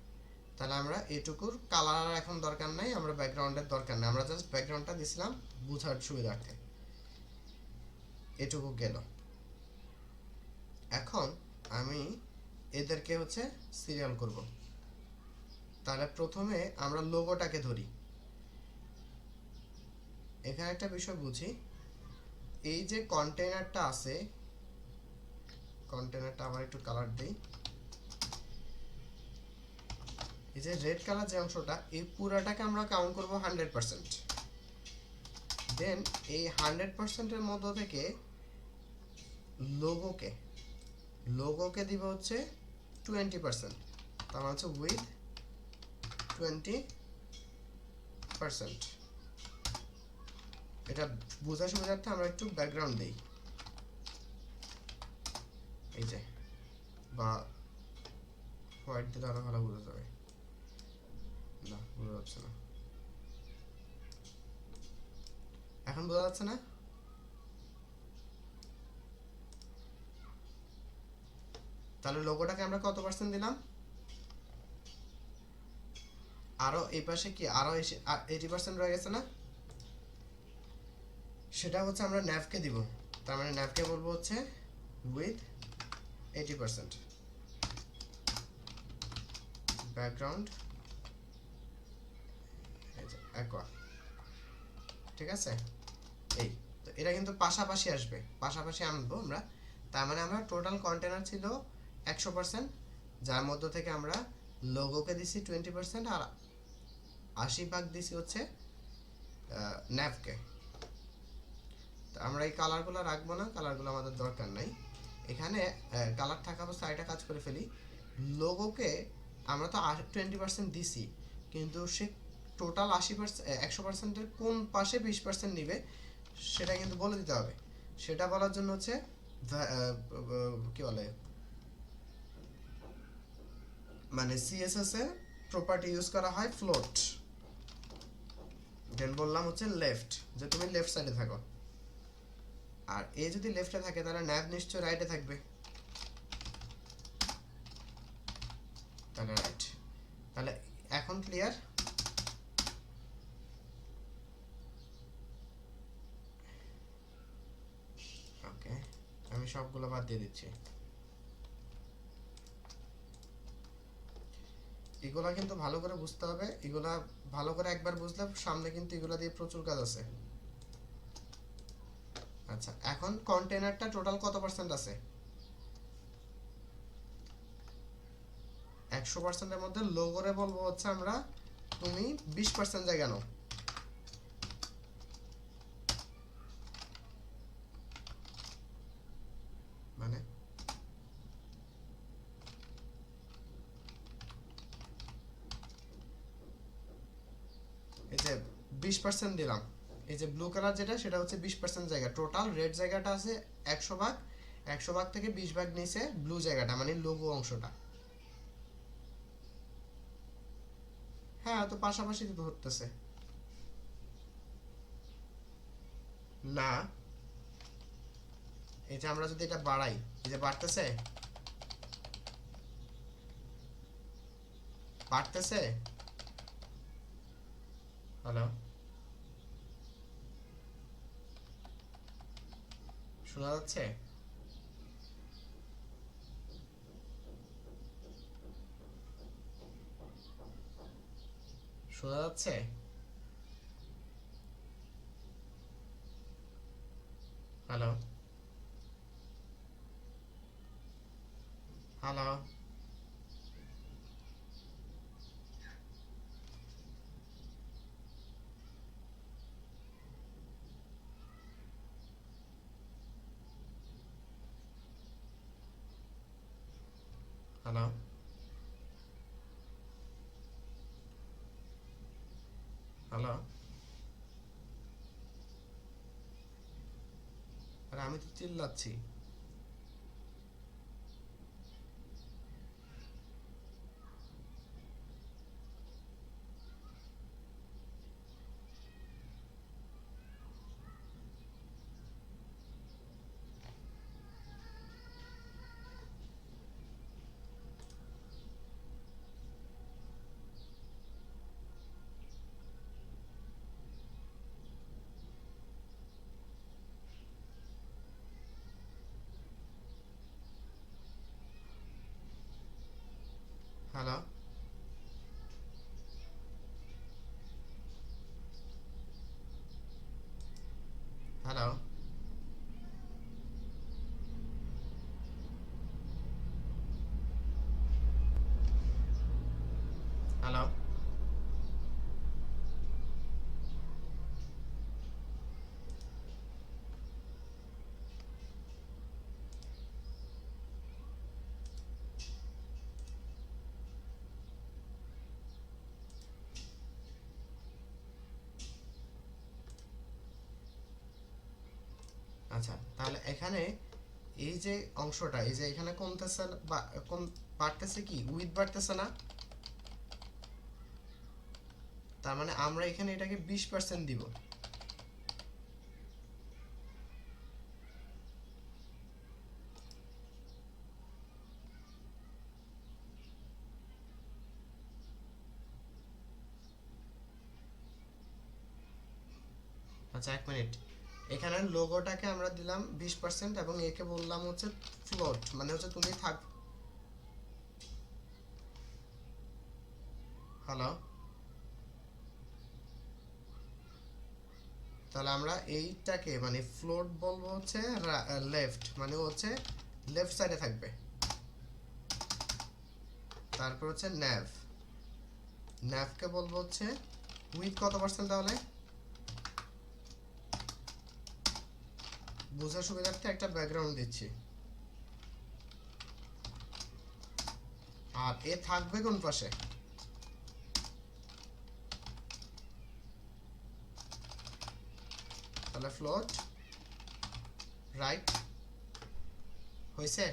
তাহলে আমরা এটুকুর কালার এখন দরকার নাই, আমরা ব্যাকগ্রাউন্ডের দরকার নাই, আমরা জাস্ট ব্যাকগ্রাউন্ডটা দিছিলাম বুঝার সুবিধার্থে। এটুকু গেল। এখন আমি এদেরকে হচ্ছে সিরিয়াল করব। তাহলে প্রথমে আমরা লোগোটাকে ধরি। এখানে একটা বিষয় বুঝি, এই যে কন্টেনারটা আছে, কন্টেনারটা আবার একটু কালার দেই, এই যে রেড কালার যে অংশটা, এই পুরাটাকে আমরা কাউন্ট করব 100%। দেন এই 100%-এর মধ্য থেকে লোগোকে দিব হচ্ছে 20%, তার মানে হচ্ছে উইথ 20%। এটা বোঝার সুবিধার্থে আমরা একটু ব্যাকগ্রাউন্ড দেই, এই যে, বা হোয়াইট দিলে আরো ভালো বোঝা যাবে। না, বোঝা যাচ্ছে না। এখন বোঝা যাচ্ছে না? তাহলে লোগোটাকে আমরা কত পার্সেন্ট দিলাম? আরো এই পাশে কি আরো 80% রয়ে গেছে না? সেটা হচ্ছে আমরা ন্যাভকে দিব। তার মানে ন্যাভকে বলবো হচ্ছে উইথ 80% ব্যাকগ্রাউন্ড অ্যাকোয়া। ঠিক আছে, এই তো এটা কিন্তু পাশাপাশি আসবে, পাশাপাশি আনবো আমরা। তার মানে আমরা টোটাল কন্টেনার ছিল 100%, যার মধ্য থেকে আমরা লোগোকে দিছি 20% আর 80% দিছি হচ্ছে ন্যাভকে। তো আমরা এই কালারগুলো রাখবো না, কালারগুলো আমাদের দরকার নাই। এখানে কালার থাকা অবস্থায় একটা কাজ করে ফেলি, লোগোকে আমরা তো 20% দিছি, কিন্তু সে টোটাল 80%, 100%-এর কোন পাশে 20% নিবে সেটা কিন্তু বলে দিতে হবে। সেটা বলার জন্য হচ্ছে কি বলে, মানে সিএসএস এ প্রপার্টি ইউজ করা হয় ফ্লোট। দেন বললাম হচ্ছে লেফট, যে তুমি লেফট সাইডে থাকো, আর এ যদি লেফটে থাকে তাহলে ন্যাভ নিশ্চয় রাইটে থাকবে, তাহলে রাইট। তাহলে এখন ক্লিয়ার? ওকে, আমি সবগুলো বাদ দিয়ে দিচ্ছি। এগুলা কিন্তু ভালো করে বুঝতে হবে, এগুলা ভালো করে একবার বুঝলে সামনে কিন্তু এগুলা দিয়ে প্রচুর কাজ আছে। আচ্ছা, এখন কন্টেনারটা টোটাল কত পার্সেন্ট আছে? 100%-এর মধ্যে লোগোরে বলবো হচ্ছে আমরা তুমি 20% জায়গা নাও। মানে এই যে 20% দিলাম, এই যে ব্লু কালার যেটা সেটা হচ্ছে 20% জায়গা। টোটাল রেড জায়গাটা আছে 100%, 100% থেকে 20% নিচে ব্লু জায়গাটা মানে লোগো অংশটা। হ্যাঁ, তো পাশাপাশি তো ধরতেছে না। এই যে আমরা যদি এটা বাড়াই, এই যে বাড়তেছে, বাড়তেছে। হ্যালো, শোনা যাচ্ছে? শোনা যাচ্ছে? Hello, hello, hello, hello. আরে আমি তো চিল্লাচ্ছি। হ্যালো, হ্যালো, হ্যালো, আচ্ছা, তাহলে এখানে এই যে অংশটা, এই যে এখানে কমতেছে বা কম বাড়তেছে, কি উইথ বাড়তেছে না? তার মানে আমরা এখানে এটাকে 20% দিব। আচ্ছা, 1 মিনিট। এখানে লোগোটাকে আমরা দিলাম 20% এবং একে বললাম হচ্ছে ফ্লোট, মানে হচ্ছে তুমি থাক। হ্যালো, তাহলে আমরা এইটাকে মানে ফ্লোট বলবো হচ্ছে লেফট, মানে হচ্ছে লেফট সাইডে থাকবে। তারপর হচ্ছে ন্যাভ, ন্যাভকে বলবো হচ্ছে উইথ কত পার্সেন্ট, তাহলে বোঝার সুবিধার্থে একটা ব্যাকগ্রাউন্ড দিচ্ছি। আর এ থাকবে কোন পাশে? তাহলে ফ্লোট রাইট হয়েছে।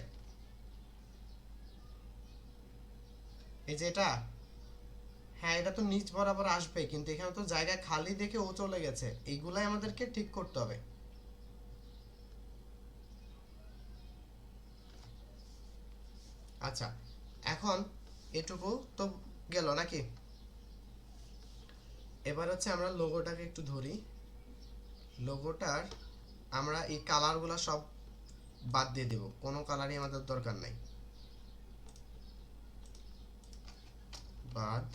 এই যে এটা, হ্যাঁ এটা তো নিচ বরাবর আসবে, কিন্তু এখানে তো জায়গা খালি দেখে ও চলে গেছে, এইগুলাই আমাদেরকে ঠিক করতে হবে। আচ্ছা, এখন এটুকু তো গেল নাকি? এবার হচ্ছে আমরা লোগোটাকে একটু ধরি। লোগোটার আমরা এই কালারগুলো সব বাদ দিয়ে দেব, কোনো কালারই আমাদের দরকার নাই, বাদ।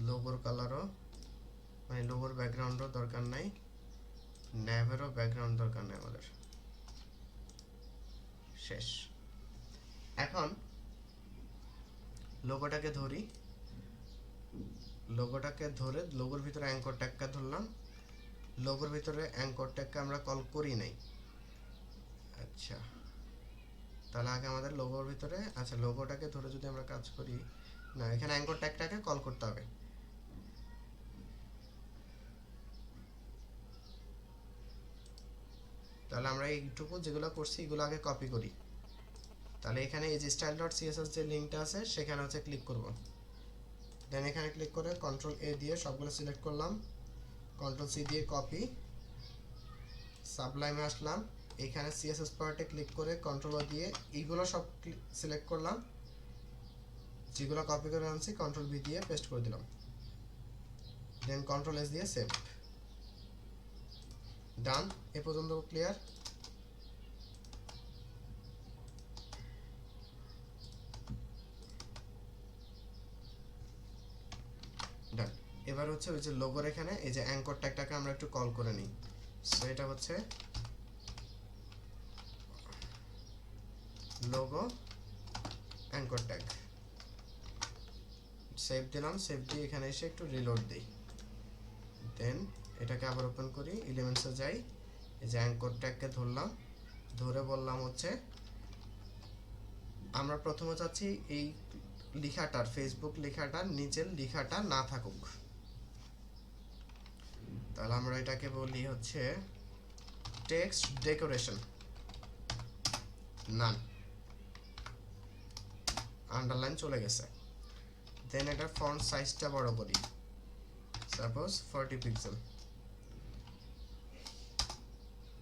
লোগোর কালারও মানে লোগোর ব্যাকগ্রাউন্ডও দরকার নাই, ন্যাভেরও ব্যাকগ্রাউন্ড দরকার নেই আমাদের। শেষ। এখন লোগোটাকে ধরি, লোগোটাকে ধরে লোগোর ভিতরে অ্যাঙ্কর ট্যাগটা ধরলাম। লোগোর ভিতরে অ্যাঙ্কর ট্যাগকে আমরা কল করি নাই। আচ্ছা, তাহলে আগে আমাদের লোগোর ভিতরে, আচ্ছা লোগোটাকে ধরে যদি আমরা কাজ করি, না এখানে অ্যাঙ্কর ট্যাগটাকে কল করতে হবে। তাহলে আমরা এইটুকু যেগুলো করছি এগুলো আগে কপি করি। তাহলে এখানে এই যে স্টাইল ডট সিএসএস যে লিঙ্কটা আছে সেখানে হচ্ছে ক্লিক করব। দেন এখানে ক্লিক করে কন্ট্রোল এ দিয়ে সবগুলো সিলেক্ট করলাম, কন্ট্রোল সি দিয়ে কপি, সাবলাইমে আসলাম, এখানে সিএসএস পার্টে ক্লিক করে কন্ট্রোল ও দিয়ে এইগুলো সব সিলেক্ট করলাম, যেগুলো কপি করে আনছি কন্ট্রোল ভি দিয়ে পেস্ট করে দিলাম, দেন কন্ট্রোল এস দিয়ে সেভ। ডান, এ পর্যন্ত ক্লিয়ার। ডান। এবার হচ্ছে ওই যে লোগোর এখানে এই যে অ্যাঙ্কর ট্যাগটাকে আমরা একটু কল করে নিই। সো এটা হচ্ছে লোগো অ্যাঙ্কর ট্যাগ, সেভ দিলাম, সেভ দিয়ে এখানে এসে একটু রিলোড দিই, দেন এটাকে আবার ওপেন করি, এলিমেন্টসে যাই, এই যে অ্যাঙ্কর ট্যাগকে ধরলাম, ধরে বললাম হচ্ছে আমরা প্রথমে চাচ্ছি এই লেখাটার, ফেসবুক লেখাটার নিচের লেখাটা না থাকুক। তাহলে আমরা এটাকে বলি হচ্ছে টেক্সট ডেকোরেশন নান, আন্ডারলাইন চলে গেছে। দেন এটা ফন্ট সাইজটা বড় করি, সাপোজ 40 পিক্সেল,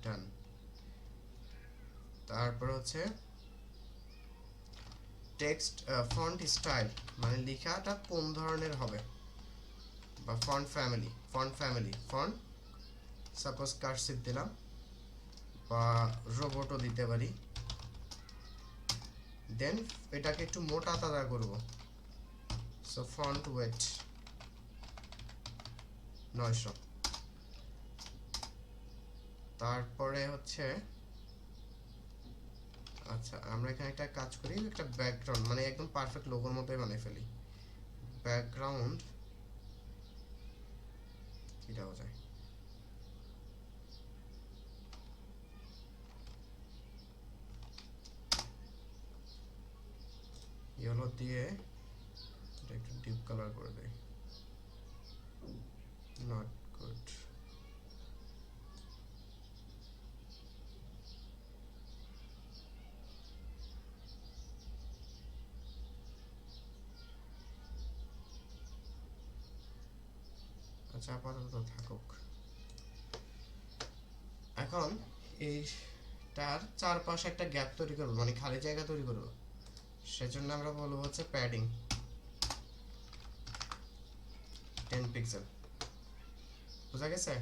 ডান। তারপর হচ্ছে টেক্সট ফন্ট স্টাইল, মানে লেখাটা কোন ধরনের হবে, বা ফন্ট সাপোজ কার্সিভ দিলাম, বা রোবটও দিতে পারি। দেন এটাকে একটু মোটা তাজা করব, সো ফন্ট ওয়েট 900। তারপরে হচ্ছে আচ্ছা আমরা এখানে একটা কাজ করি, একটা ব্যাকগ্রাউন্ড মানে একদম পারফেক্ট লোগোর মতোই বানিয়ে ফেলি, ব্যাকগ্রাউন্ড কি দেওয়া যায়, ইয়েলো দিয়ে এটা একটু ডিপ কালার করে দেই, নট গুড। আচ্ছা আপাতত থাকুক। এখন এইটার চারপাশে একটা গ্যাপ তৈরি করবো, মানে খালি জায়গা তৈরি করবো। সেজন্য আমরা বলবো হচ্ছে প্যাডিং 10 পিক্সেল। বোঝা গেছে?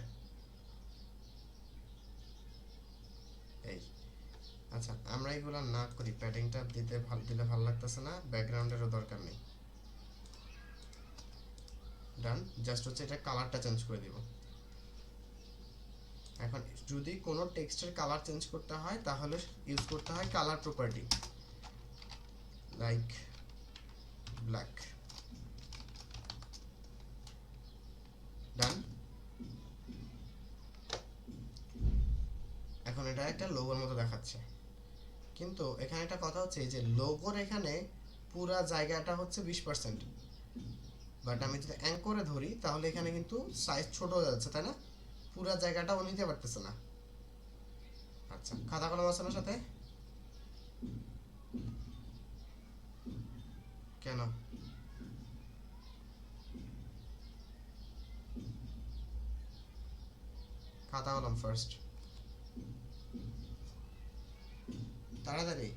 এই আচ্ছা, আমরা এগুলো না করি, প্যাডিংটা দিলে ভালো লাগতেছে না, ব্যাকগ্রাউন্ডেরও দরকার নেই। ডান। জাস্ট হচ্ছে এটা কালারটা চেঞ্জ করে দিব। এখন যদি কোনো টেক্সটের কালার চেঞ্জ করতে হয় তাহলে ইউজ করতে হয় কালার প্রপার্টি, লাইক ব্ল্যাক। ডান। এখন এটা একটা লোগোর মতো দেখাচ্ছে, কিন্তু এখানে একটা কথা হচ্ছে যে লোগোর এখানে পুরা জায়গাটা হচ্ছে 20%, বাট আমি যদি অ্যাঙ্করে ধরি তাহলে এখানে কিন্তু সাইজ ছোট হয়ে যাচ্ছে, তাই না? পুরা জায়গাটাও নিতে পারতেছে না। আচ্ছা, খাতা কলম আছে না সাথে? কেন? খাতা কলম ফার্স্ট, তাড়াতাড়ি।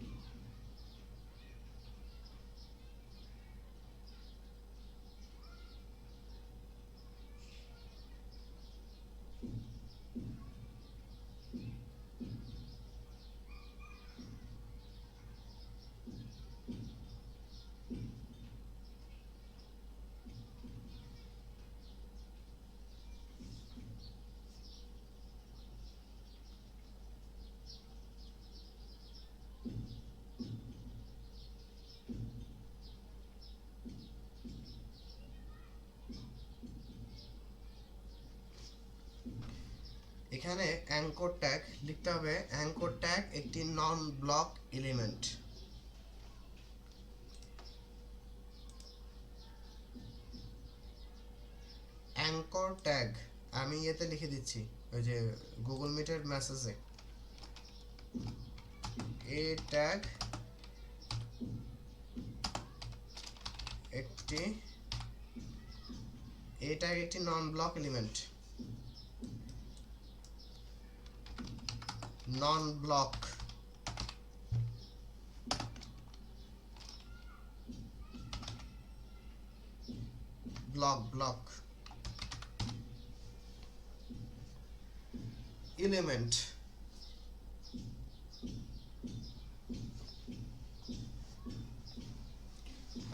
এখানে অ্যাঙ্কর ট্যাগ লিখতে হবে। অ্যাঙ্কর ট্যাগ একটি নন ব্লক এলিমেন্ট। অ্যাঙ্কর ট্যাগ আমি এতে লিখে দিচ্ছি, ওই যে গুগল মিটের মেসেজে। এ ট্যাগ একটি নন ব্লক এলিমেন্ট। নন ব্লক ব্লক এলিমেন্ট।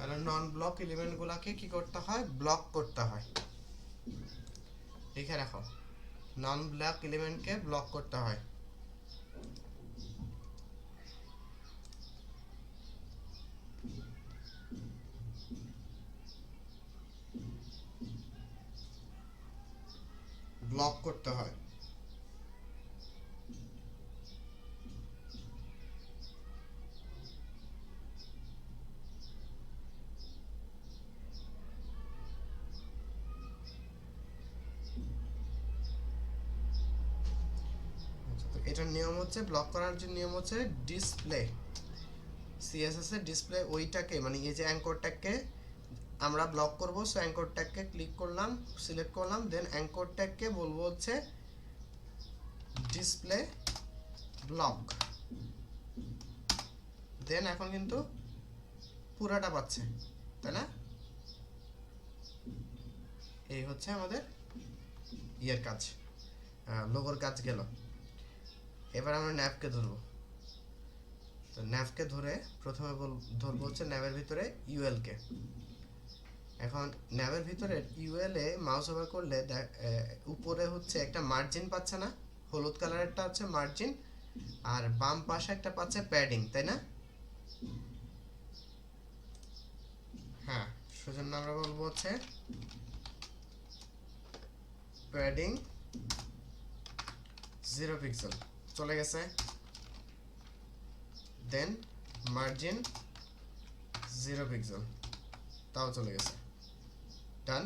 আর নন ব্লক এলিমেন্ট গুলাকে কি করতে হয়? ব্লক করতে হয়। লিখে রাখো, নন ব্লক এলিমেন্টকে ব্লক করতে হয়। ব্লক করতে হয়। এটার নিয়ম হচ্ছে, ব্লক করার যে নিয়ম হচ্ছে ডিসপ্লে, সিএসএস এর ডিসপ্লে ওইটাকে, মানে এই যে অ্যাঙ্কর ট্যাগকে আমরা ব্লক করব। সো অ্যাঙ্কর ট্যাগকে ক্লিক করলাম, সিলেক্ট করলাম, দেন অ্যাঙ্কর ট্যাগকে বলবো হচ্ছে ডিসপ্লে ব্লক। দেন এখন কিন্তু পুরাটা পাচ্ছে, তাই না? এই হচ্ছে আমাদের ইয়ের কাজ, লোগোর কাজ গেল। এবার আমরা ন্যাভকে ধরবো। তো ন্যাভকে ধরে প্রথমে ধরবো হচ্ছে ন্যাভের ভিতরে ইউএল কে। এখন ন্যাভের ভিতরে ইউএল এ মাউস ওভার করলে উপরে হচ্ছে একটা মার্জিন পাচ্ছে না? হলুদ কালারেরটা হচ্ছে মার্জিন, আর বাম পাশে একটা পাচ্ছে প্যাডিং, তাই না? হ্যাঁ, সেজন্য আমরা বলবো হচ্ছে প্যাডিং 0 পিক্সেল। চলে গেছে। দেন মার্জিন 0 পিক্সেল, তাও চলে গেছে। ডান।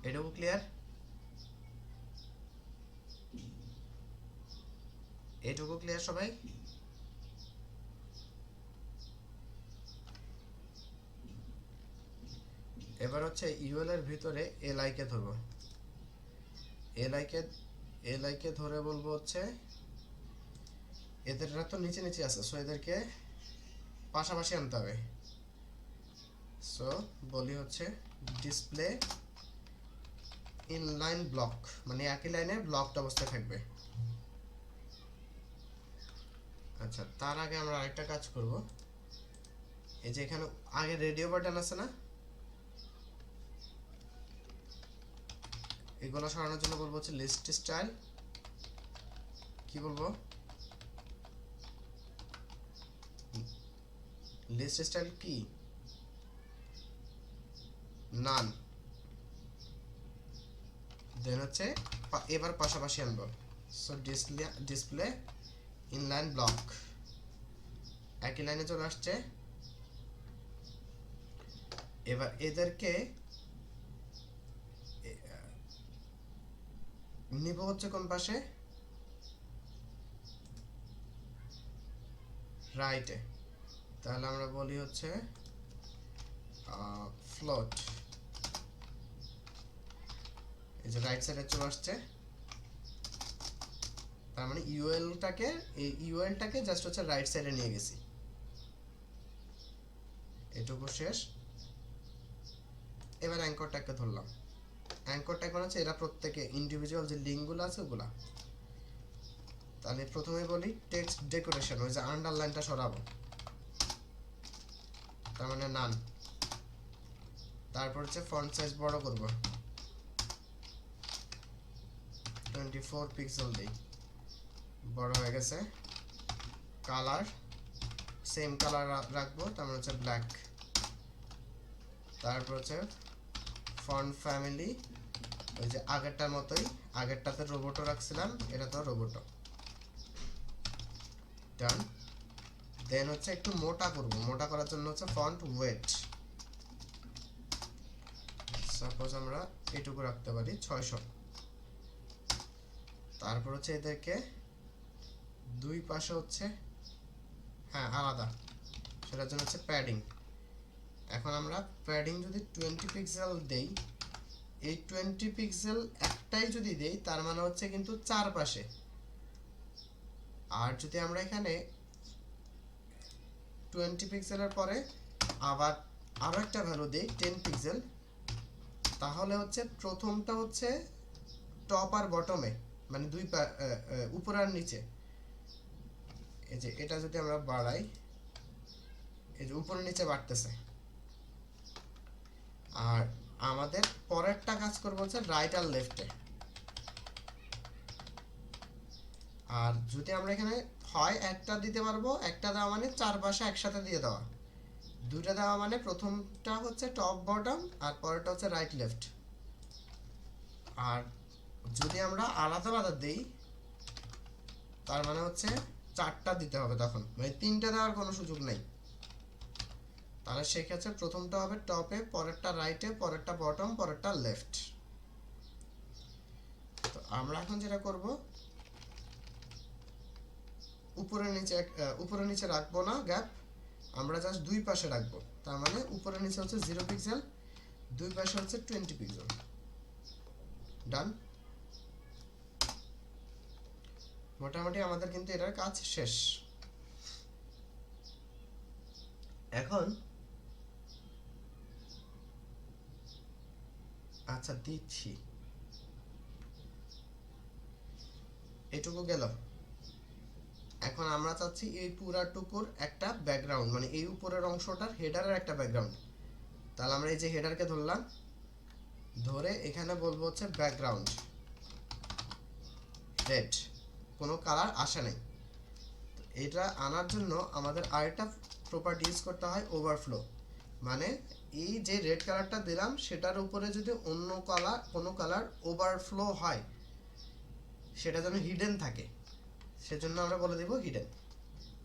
এটুকু ক্লিয়ার? এটুকু ক্লিয়ার সবাই? এবার হচ্ছে ইউএল এর ভিতরে এলআই কে ধরবো। এলআই কে ধরে বলবো হচ্ছে এদেরটা তো নিচে নিচে আছে, সো এদেরকে পাশাপাশি আনতে হবে। সো বলি হচ্ছে ডিসপ্লে ইনলাইন ব্লক, মানে একই লাইনে ব্লকড অবস্থায় থাকবে। আচ্ছা, তার আগে আমরা আরেকটা কাজ করব। এই যে এখানে আগে রেডিও বাটন আছে না, এগুলো সরানোর জন্য বলবো হচ্ছে লিস্ট স্টাইল, কি বলবো, লিস্ট স্টাইল কি, নান। দেন হচ্ছে এবার পাশাপাশি আনবো। সো ডিসপ্লে ইনলাইন ব্লক একই লাইনে চলে আসছে। এবার এদেরকে নিব হচ্ছে কোন পাশে, রাইটে। তাহলে আমরা বলি হচ্ছে ফ্লোট, এই যে রাইট সাইডে চলে আসছে। তার মানে ইউএলটাকে জাস্ট হচ্ছে রাইট সাইডে নিয়ে গেছি। এটুকু শেষ। এবার অ্যাঙ্করটাকে ধরলাম। অ্যাঙ্করটা এখন হচ্ছে এরা প্রত্যেকে ইন্ডিভিজুয়াল যে লিঙ্কগুলো আছে ওগুলা। তাহলে প্রথমে বলি টেক্সট ডেকোরেশন, ওই যে আন্ডারলাইনটা সরাবো, তার মানে নান। তারপর হচ্ছে ফন্ট সাইজ বড় করব, 24 পিক্সেল দিই, বড় হয়ে গেছে। কালার সেম কালার রাখবো, তার মানে হচ্ছে ব্ল্যাক। তারপর হচ্ছে ফন্ট ফ্যামিলি ওই যে আগেরটার মতোই, আগেরটাতে রোবোটো রাখছিলাম, এটা তো রোবোটো। ডান। দেন হচ্ছে একটু মোটা করব, মোটা করার জন্য হচ্ছে ফন্ট ওয়েট, সাপোজ আমরা এটুকু রাখতে পারি 600। তারপর হচ্ছে এদেরকে দুই পাশে হচ্ছে হ্যাঁ আলাদা, সেটার জন্য হচ্ছে প্যাডিং। এখন আমরা প্যাডিং যদি 20 পিক্সেল দেই, এই 20 পিক্সেল একটাই যদি দেই তার মানে হচ্ছে কিন্তু চারপাশে। আর যদি আমরা এখানে 20 পিক্সেলের পরে আবার আরো একটা ভ্যালু দেই 10 পিক্সেল, তাহলে হচ্ছে প্রথমটা হচ্ছে টপ আর বটমে, মানে দুই উপর আর নিচে। এই যে এটা যদি আমরা বাড়াই, এই যে উপরে নিচে বাড়তেছে। আর আমাদের পরেরটা কাজ করবো হচ্ছে রাইট আর লেফটে। আর যদি আমরা এখানে হয় একটা দিতে পারবো, একটা দেওয়া মানে চারপাশে একসাথে দিয়ে দেওয়া, দুইটা দেওয়া মানে প্রথমটা হচ্ছে টপ বটম আর পরেরটা হচ্ছে রাইট লেফট। আর যদি আমরা আলাদা আলাদা দেই তার মানে হচ্ছে চারটা দিতে হবে, তখন মানে তিনটা দেওয়ার কোনো সুযোগ নেই। তাহলে সেক্ষেত্রে প্রথমটা হবে টপে, পরেরটা রাইটে, পরেরটা বটম, পরেরটা লেফট। তো আমরা এখন যেটা করব, উপরে নিচে রাখবো না গ্যাপ, আমরা জাস্ট দুই পাশে রাখবো। তার মানে উপরে নিচে হচ্ছে 0 পিক্সেল, দুই পাশে হচ্ছে 20 পিক্সেল। ডান। মোটামুটি আমাদের কিন্তু এটার কাজ শেষ। এখন আচ্ছা দিচ্ছি, এটুকু গেল। এখন আমরা চাচ্ছি এই পুরাটুকুর একটা ব্যাকগ্রাউন্ড, মানে এই উপরের অংশটার হেডারের একটা ব্যাকগ্রাউন্ড। তাহলে আমরা এই যে হেডারকে ধরলাম, ধরে এখানে বলবো হচ্ছে ব্যাকগ্রাউন্ড রেড, কোনো কালার আসে নাই। এটা আনার জন্য আমাদের আরেকটা প্রপার্টি ইউজ করতে হয়, ওভারফ্লো। মানে এই যে রেড কালারটা দিলাম সেটার উপরে যদি অন্য কোনো কালার ওভারফ্লো হয়, সেটা যেন হিডেন থাকে, সেজন্য আমরা বলে দেব হিডেন।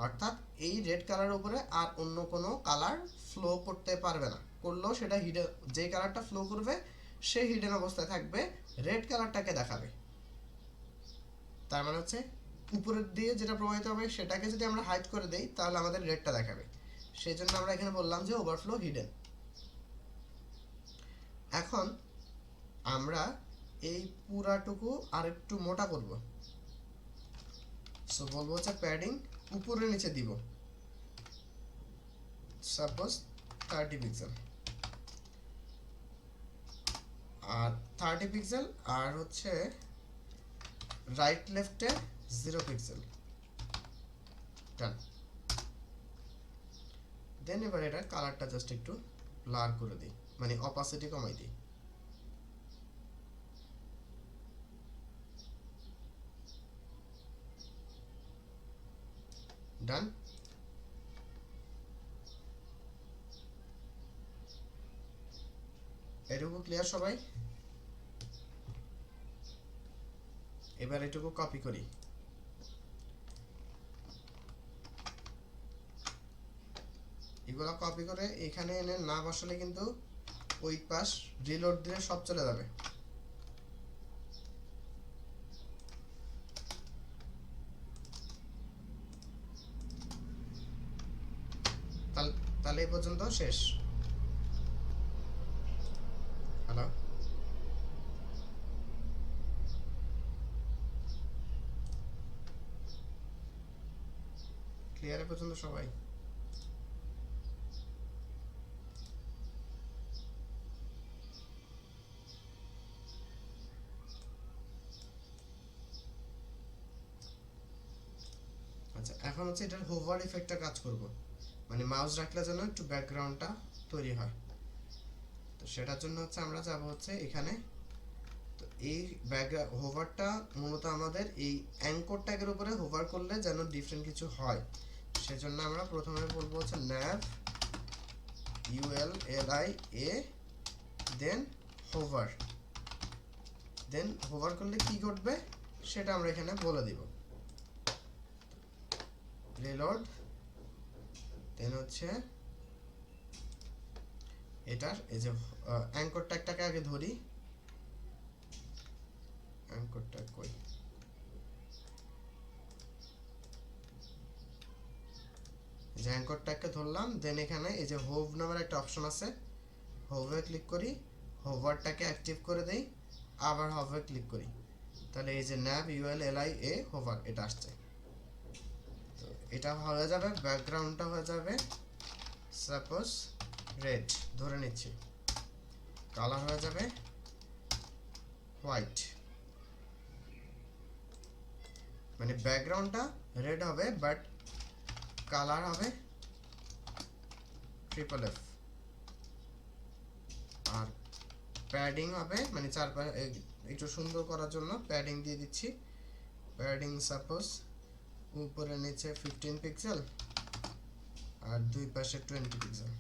অর্থাৎ এই রেড কালারের উপরে আর অন্য কোনো কালার ফ্লো করতে পারবে না, করলেও সেটা হিডেন, যে কালারটা ফ্লো করবে সে হিডেন অবস্থায় থাকবে, রেড কালারটাকে দেখাবে। তার মানে হচ্ছে উপরের দিয়ে যেটা প্রবাহিত হবে সেটাকে যদি আমরা হাইড করে দেই তাহলে আমাদের রেডটা দেখাবে, সেই জন্য আমরা এখানে বললাম যে ওভারফ্লো হিডেন। এখন আমরা এই পুরাটুকু আরেকটু মোটা করব। সো বলবো হচ্ছে প্যাডিং উপরে নিচে দিব, সাপোজ 30 পিক্সেল, আর 30 পিক্সেল, আর হচ্ছে রাইট লেফটে 0 পিক্সেল। ডান। দেন এবার এটা কালারটা জাস্ট একটু ব্লার করে দিই, মানে অপাসিটি কমাই দিই। ডান। এটুকু ক্লিয়ার সবাই? এবার এটুকু কপি করি। এগুলো কপি করে এখানে এনে না বসালে কিন্তু ওই পাশ রিলোড দিলে সব চলে যাবে। তাহলে এই পর্যন্ত শেষ। হ্যালো, ক্লিয়ার এ পর্যন্ত সবাই? আচ্ছা, এখন হচ্ছে এটার হোভার ইফেক্টটা কাজ করব, মানে মাউস রাখলে যেন একটু ব্যাকগ্রাউন্ডটা তৈরি হয়। তো সেটার জন্য হচ্ছে আমরা যাব হচ্ছে এখানে। তো এই হোভারটা মূলত আমাদের এই অ্যাঙ্কর ট্যাগের উপরে হোভার করলে যেন ডিফারেন্ট কিছু হয়, সেজন্য আমরা প্রথমে বলবো হচ্ছে nav ULLIA দেন হোভার। দেন হোভার করলে কি ঘটবে সেটা আমরা এখানে বলে দিব। রিলোড, দেন হচ্ছে এটার এই যে অ্যাঙ্কর ট্যাগটাকে আগে ধরি। অ্যাঙ্কর ট্যাগ কই? এই যে অ্যাঙ্কর ট্যাগকে ধরলাম, দেন এখানে এই যে হোভ নামের একটা অপশন আছে, হোভে ক্লিক করি, হোভারটাকে অ্যাক্টিভ করে দেই, আবার হোভে ক্লিক করি, তাহলে এই যে nav ULLIA হোভার এটা আসছে। তো এটা হয়ে যাবে, ব্যাকগ্রাউন্ডটা হয়ে যাবে সাপোজ রেড ধরে নিচ্ছি, কালার হয়ে যাবে হোয়াইট, মানে ব্যাকগ্রাউন্ডটা রেড হবে বাট কালার হবে FFF, আর প্যাডিং হবে মানে চারপাশে একটু সুন্দর করার জন্য প্যাডিং দিয়ে দিচ্ছি। প্যাডিং সাপোজ উপরে নিচে 15 পিক্সেল আর দুই পাশে 20 পিক্সেল।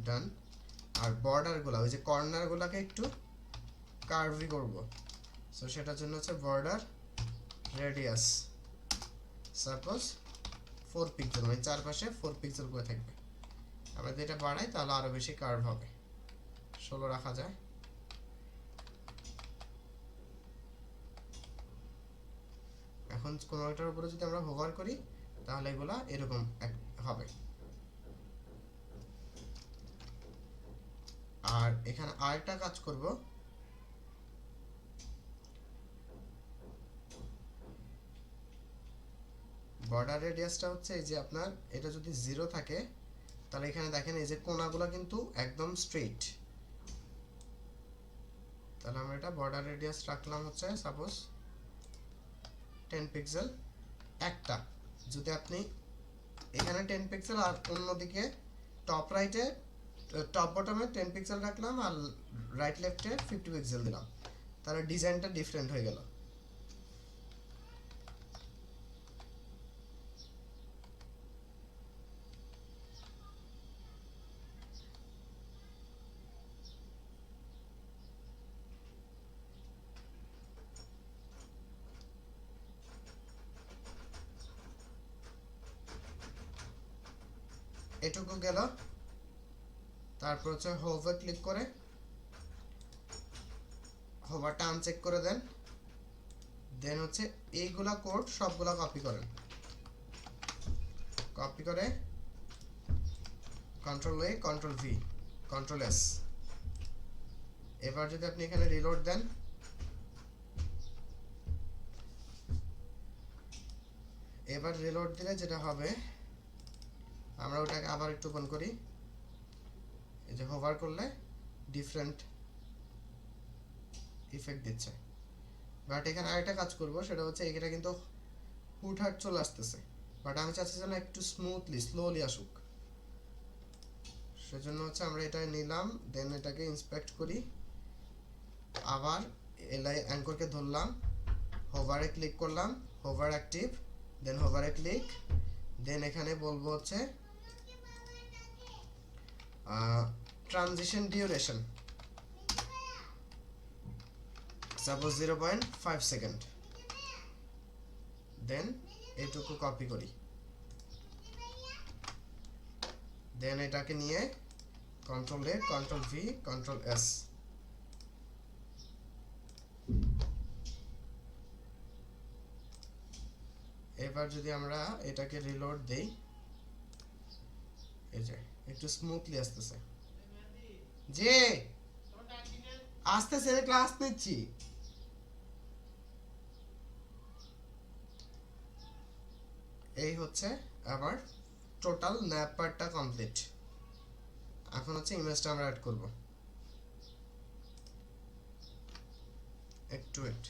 ডান। আর বর্ডারগুলো ওই যে কর্নারগুলোকে একটু কার্ভি করব, সো সেটার জন্য হচ্ছে বর্ডার রেডিয়াস সাপোজ 4 পিক্সেল, মানে চারপাশে 4 পিক্সেল করে থাকবে। আমরা যদি এটা বাড়াই তাহলে আরো বেশি কার্ভ হবে, 16 রাখা যায়। এখন কোনো একটার উপরে যদি আমরা হোভার করি তাহলে এগুলা এরকম হবে। আর এখানে আরেকটা কাজ করব, বর্ডার রেডিয়াসটা হচ্ছে এই যে আপনার এটা যদি 0 থাকে তাহলে এখানে দেখেন এই যে কোণাগুলো কিন্তু একদম স্ট্রেইট। তাহলে আমরা এটা বর্ডার রেডিয়াস রাখলাম হচ্ছে সাপোজ 10 পিক্সেল একটা। যদি আপনি এখানে 10 পিক্সেল আর অন্যদিকে টপ রাইটে টপ বটমে 10 পিক্সেল রাখলাম আর রাইট লেফটে 50 পিক্সেল দিলাম, তাহলে ডিজাইনটা ডিফারেন্ট হয়ে গেল। এটুকু গেল। তারপর হচ্ছে হোভার ক্লিক করে হোভারটা আনচেক করে দেন, দেন হচ্ছে এইগুলা কোড সবগুলা কপি করেন, কপি করে control A control V control S এবার যদি আপনি এখানে রিলোড দেন, এবার রিলোড দিলে যেটা হবে, আমরা ওটাকে আবার একটু ওপেন করি, এই যে হোভার করলে ডিফারেন্ট ইফেক্ট দিচ্ছে। বাট এখানে আরেকটা কাজ করব, সেটা হচ্ছে এটা কিন্তু হুটহাট চলে আসতেছে, বাট আমি চাচ্ছি যেন একটু স্মুথলি স্লোলি আসুক। সেজন্য হচ্ছে আমরা এটা নিলাম, দেন এটাকে ইন্সপেক্ট করি, আবার এলাই অ্যাঙ্করকে ধরলাম, হোভারে ক্লিক করলাম, হোভার অ্যাক্টিভ, দেন হোভারে ক্লিক, দেন এখানে বলবো হচ্ছে ট্রানজিশন ডিউরেশন সাপোজ 0.5 সেকেন্ড, দেন এইটুকু কপি করি, দেন এটাকে নিয়ে control A, control V, control S, এবার যদি আমরা এটাকে রিলোড দেই, এই যে একটু স্মুথলি আসতেছে, যে আসতেছে, ক্লাস নিচ্ছি। এই হচ্ছে আবার টোটাল ন্যাপ পার্টটা কমপ্লিট। এখন হচ্ছে ইমেজটা আমরা অ্যাড করব, একটু ওয়েট।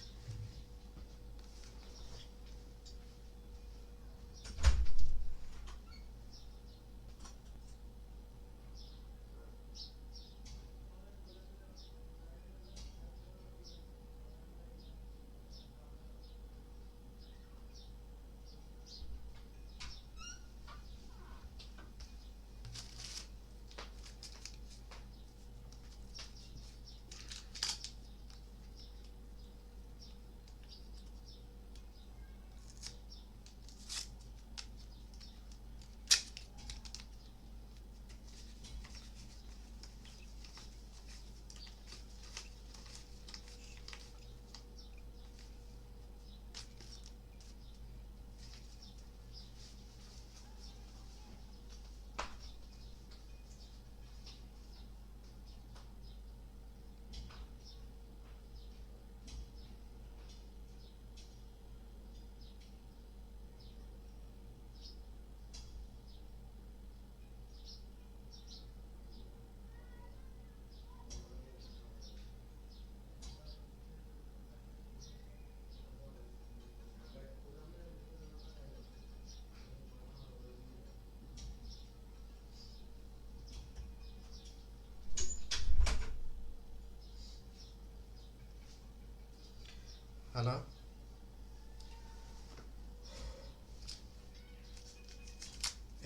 হ্যালো,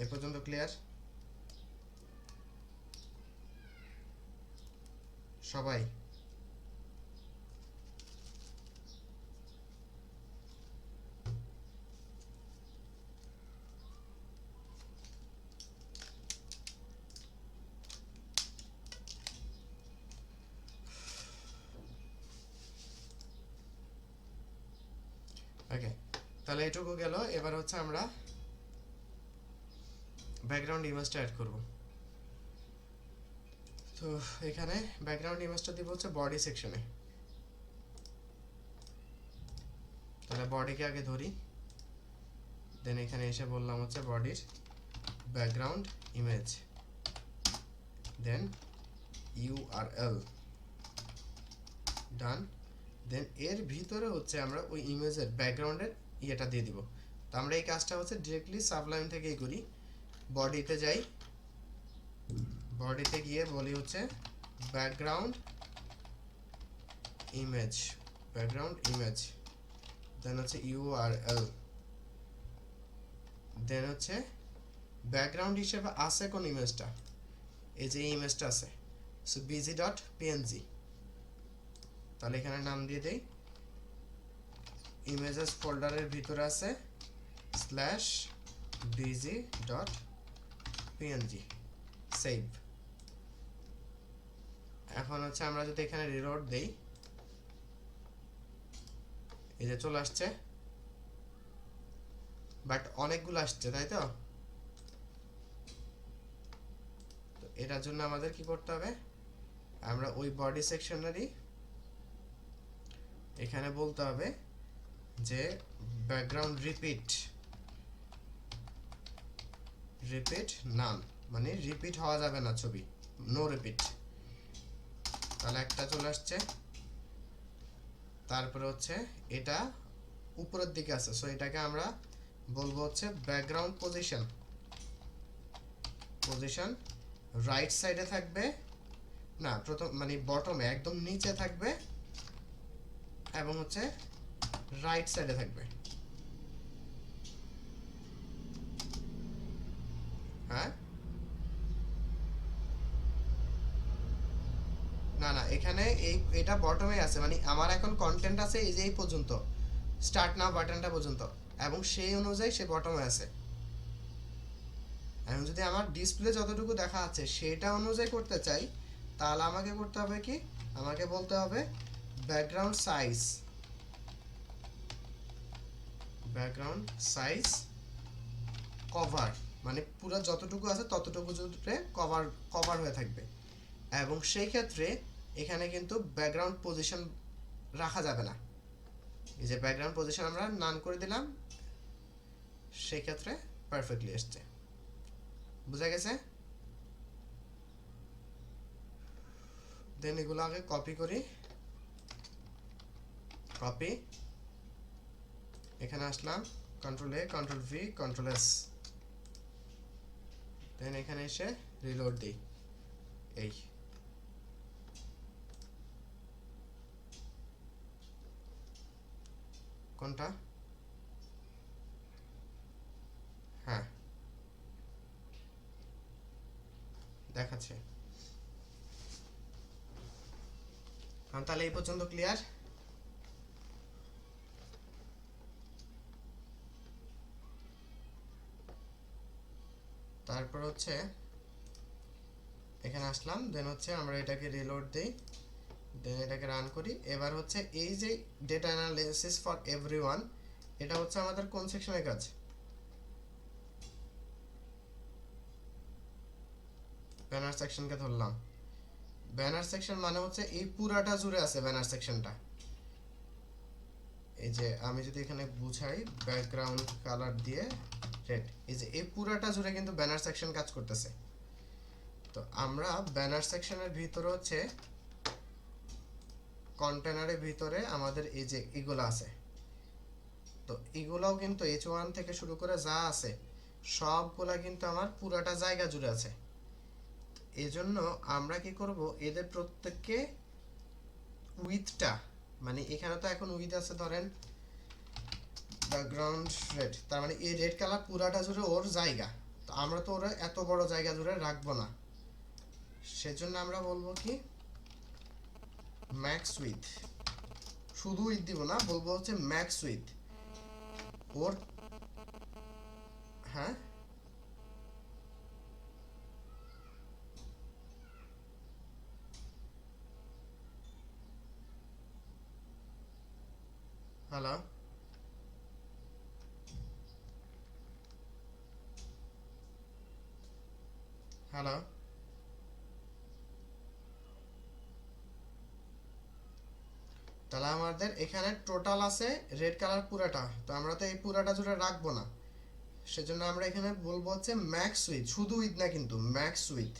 এ পর্যন্ত ক্লিয়ার সবাই? ওকে, তাহলে এটুকু গেল। এবার হচ্ছে আমরা ব্যাকগ্রাউন্ড ইমেজটা অ্যাড করব। তো এখানে ব্যাকগ্রাউন্ড ইমেজটা দিব হচ্ছে বডি সেকশনে। তাহলে বডিকে আগে ধরি, দেন এখানে এসে বললাম হচ্ছে বডির ব্যাকগ্রাউন্ড ইমেজ, দেন ইউআরএল, ডান। দেন এর ভিতরে হচ্ছে আমরা ওই ইমেজের ব্যাকগ্রাউন্ডের ইয়েটা দিয়ে দিব। তো আমরা এই কাজটা হচ্ছে ডিরেক্টলি সাবলাইম থেকেই করি। বডিতে যাই, বডিতে গিয়ে বলি হচ্ছে ব্যাকগ্রাউন্ড ইমেজ, ব্যাকগ্রাউন্ড ইমেজ, দেন হচ্ছে ইউআরএল, দেন হচ্ছে ব্যাকগ্রাউন্ড হিসেবে আছে কোন ইমেজটা, এই যে ইমেজটা আছে, সো bg.png। তাহলে এখানে নাম দিয়ে দেই, ইমেজেস ফোল্ডারের ভিতরে আছে /bg.png, সেভ। এখন হচ্ছে আমরা যদি এখানে রিলোড দেই, এই যে চলে আসছে, বাট অনেকগুলো আসছে, তাই তো? তো এটার জন্য আমাদের কি করতে হবে, আমরা ওই বডি সেকশনেরই এখানে বলতে হবে যে ব্যাকগ্রাউন্ড রিপিট নান, মানে রিপিট হওয়া যাবে না ছবি, নো রিপিট। তাহলে একটা চলে আসছে। তারপরে হচ্ছে এটা উপরের দিকে আছে, সো এটাকে আমরা বলবো হচ্ছে ব্যাকগ্রাউন্ড পজিশন রাইট সাইডে থাকবে, না প্রথম মানে বটমে একদম নিচে থাকবে এবং হচ্ছে রাইট সাইডে থাকবে। হ্যাঁ, না না এখানে এটা বটমে আছে, মানে আমার এখন কন্টেন্ট আছে এই যে এই পর্যন্ত, স্টার্ট নাও বাটনটা পর্যন্ত, এবং সেই অনুযায়ী সে বটমে আছে। এখন যদি আমার ডিসপ্লে যতটুকু দেখা আছে সেটা অনুযায়ী করতে চাই, তাহলে আমাকে করতে হবে কি, আমাকে বলতে হবে ব্যাকগ্রাউন্ড সাইজ কভার, মানে পুরো যতটুকু আছে ততটুকু জুড়ে কভার হয়ে থাকবে। এবং সেই ক্ষেত্রে এখানে কিন্তু ব্যাকগ্রাউন্ড পজিশন রাখা যাবে না। এই যে ব্যাকগ্রাউন্ড পজিশন আমরা নান করে দিলাম, সেই ক্ষেত্রে পারফেক্টলি আসছে। বুঝা গেছে? দেন এগুলো আগে কপি করি, কপি, এখানে আসলাম, control A, control V, control S, দেন এখানে এসে রিলোড দিই। এই কোনটা? হ্যাঁ দেখাচ্ছে। তাহলে এই পর্যন্ত ক্লিয়ার? তারপর হচ্ছে এখানে আসলাম, দেন হচ্ছে আমরা এটাকে রিলোড দেই, দেন এটাকে রান করি। এবার হচ্ছে এই যে ডেটা অ্যানালিসিস ফর এভরিওয়ান, এটা হচ্ছে আমাদের কোন সেকশনের কাজ? ব্যানার সেকশনকে ধরলাম। ব্যানার সেকশন মানে হচ্ছে এই পুরাটা জুড়ে আছে ব্যানার সেকশনটা। এই যে আমি যদি এখানে বুঝাই ব্যাকগ্রাউন্ড কালার দিয়ে রেড, এই যে এই পুরাটা জুড়ে কিন্তু ব্যানার সেকশন কাজ করতেছে। তো আমরা ব্যানার সেকশনের ভিতরে হচ্ছে কন্টেনারের ভিতরে আমাদের এই যে এগুলো আছে, তো এগুলাও কিন্তু H1 থেকে শুরু করে যা আছে সবগুলা কিন্তু আমার পুরাটা জায়গা জুড়ে আছে। এজন্য আমরা কি করব, এদের প্রত্যেককে উইথটা, মানে এখানে তো এখন উইথ আছে ধরেন ব্যাকগ্রাউন্ড রেড, তার মানে এই রেড কালার পুরাটা জুড়ে ওর জায়গা, তো আমরা তো ওরা এত বড় জায়গা জুড়ে রাখবো না, সেজন্য আমরা বলবো কি ম্যাক্স উইথ, শুধু উইথ দিব না, বলবো হচ্ছে ম্যাক্স উইথ ওর। হ্যাঁ হ্যালো, হ্যালো, তাহলে আমাদের এখানে টোটাল আছে রেড কালার পুরাটা, তো আমরা তো এই পুরাটা জুড়ে রাখবো না, সেজন্য আমরা এখানে বলবো হচ্ছে ম্যাক্স উইথ, শুধু উইথ না কিন্তু ম্যাক্স উইথ।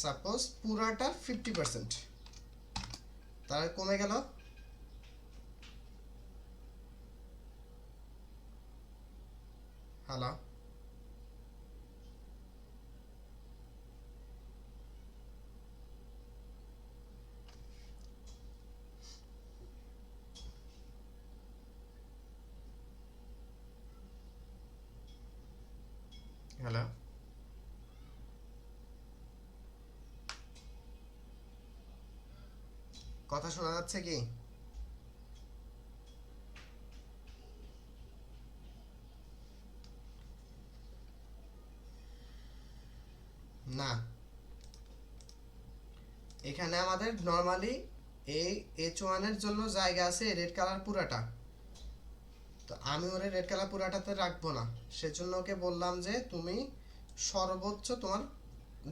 সাপোজ পুরাটা 50%, তাহলে কমে গেল, হ্যালো, হ্যালো, কথা শোনা যাচ্ছে কি? না, এখানে আমাদের নর্মালি এই H1 এর জন্য জায়গা আছে রেড কালার পুরাটা, তো আমি ওরে রেড কালার পুরাটাতে রাখবো না, সেজন্য ওকে বললাম যে তুমি সর্বোচ্চ তোমার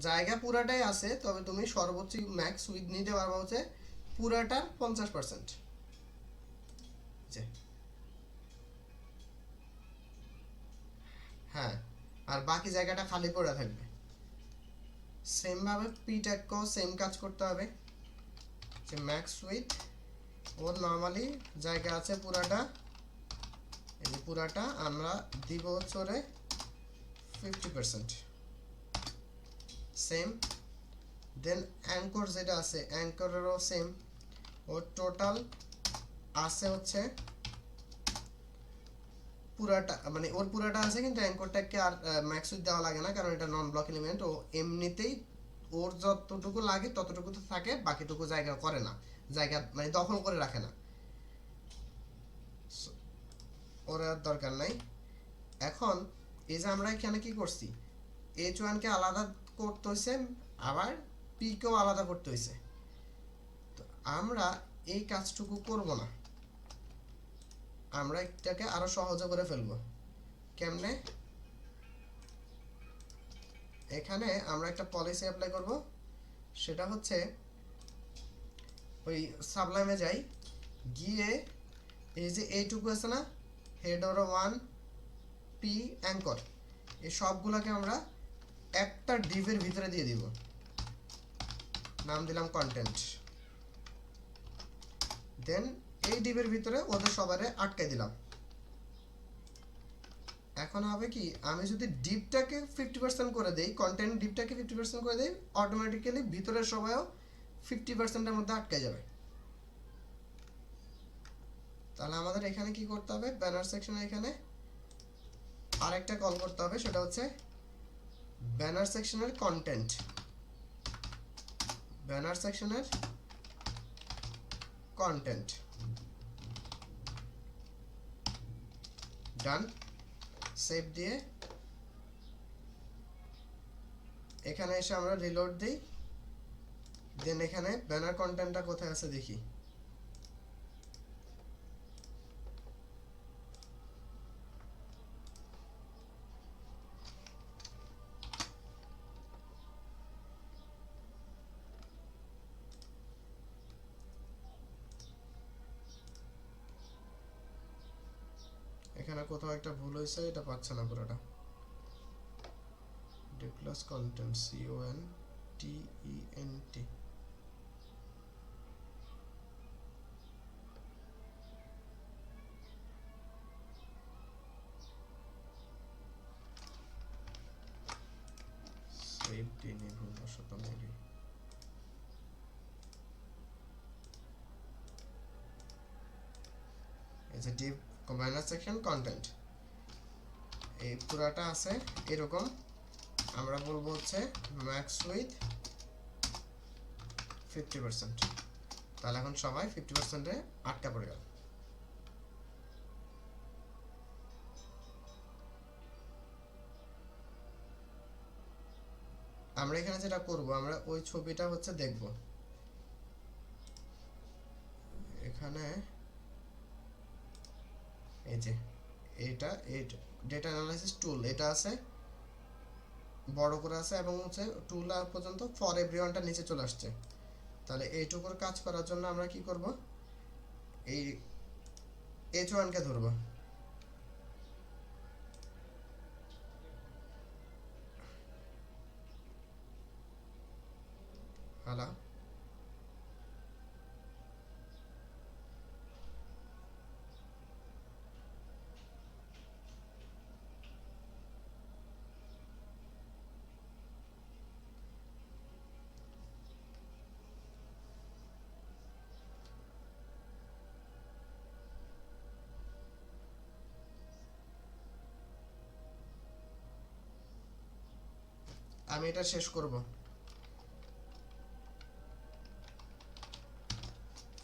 জায়গা পুরাটাই আছে, তবে তুমি সর্বোচ্চ ম্যাক্স উইথ নিতে পারবা হচ্ছে পুরাটার 50%। হ্যাঁ, আর বাকি জায়গাটা খালি পড়ে থাকবে। সেম ভাবে পি ট্যাগকেও সেম কাজ করতে হবে, যে ম্যাক্স উইথ ওর নর্মালি জায়গা আছে পুরাটা, এই যে পুরাটা আমরা দিব হচ্ছে ওরে 50%। সেম দেন অ্যাঙ্কর যেটা আছে অ্যাঙ্করেরও সেম, ওর টোটাল আছে হচ্ছে পুরাটা, মানে ওর পুরাটা আছে, কিন্তু অ্যাঙ্করটাকে আর ম্যাক্স উইথ দেওয়া লাগে না, কারণ এটা নন ব্লক এলিমেন্ট। ও এমনিতেই ওর যতটুকু লাগে ততটুকু তো থাকে, বাকিটুকু জায়গা করে না, জায়গা মানে দখল করে রাখে না, ওর আর দরকার নাই। এখন এই যে আমরা এখানে কি করছি, H1 কে আলাদা করতে হয়েছে, আবার P কেও আলাদা করতে হয়েছে। তো আমরা এই কাজটুকু করব না, আমরা এটাকে আরো সহজ করে ফেলবো। কেমনে? এখানে আমরা একটা পলিসি অ্যাপ্লাই করব, সেটা হচ্ছে ওই সাবলাইমে যাই, গিয়ে এই যে এইটুকু আছে না, হেডার 1 পি অ্যাঙ্কর, এই সবগুলোকে আমরা একটা ডিভের ভিতরে দিয়ে দিব, নাম দিলাম কন্টেন্ট। দেন এই ডিভের ভিতরে ওদের সবারে আটকে দিলাম। এখন হবে কি, আমি যদি ডিপটাকে 50% করে দেই, কন্টেন্ট ডিপটাকে 50% করে দেই, অটোমেটিক্যালি ভিতরের সবাইও 50%-এর মধ্যে আটকে যাবে। তাহলে আমাদের এখানে কি করতে হবে, ব্যানার সেকশনে এখানে আরেকটা কল করতে হবে, সেটা হচ্ছে ব্যানার সেকশনের কন্টেন্ট, ব্যানার সেকশনের কন্টেন্ট। ডান, সেভ দিয়ে এখানে এসে আমরা রিলোড দিই। দেন এখানে ব্যানার কন্টেন্টটা কোথায় আছে দেখি, এখানে কোথাও একটা ভুল হয়েছে, এটা পাচ্ছে না পুরোটা। ডিপ্লাস কন্টেন্ট, CONTENT, সেভ দিনে ভুলবশত মেবি। এই যে ডিপ ব্যানার সেকশন কন্টেন্ট, এই পুরাটা আছে এরকম, আমরা বলবো হচ্ছে ম্যাক্স উইথ 50%। তাহলে এখন সবাই 50%-এ আটকা পড়ে গেল। আমরা এখানে যেটা করব, আমরা ওই ছবিটা হচ্ছে দেখব। এখানে এই যে এটা ডেটা অ্যানালাইসিস টুল, এটা আছে বড় করে আছে, এবং হচ্ছে টুল আর পর্যন্ত ফর এভরিওয়ানটা নিচে চলে আসছে। তাহলে এইটুকুর কাজ করার জন্য আমরা কি করব, এই H1 কে ধরব, হালা আমি এটা শেষ করব।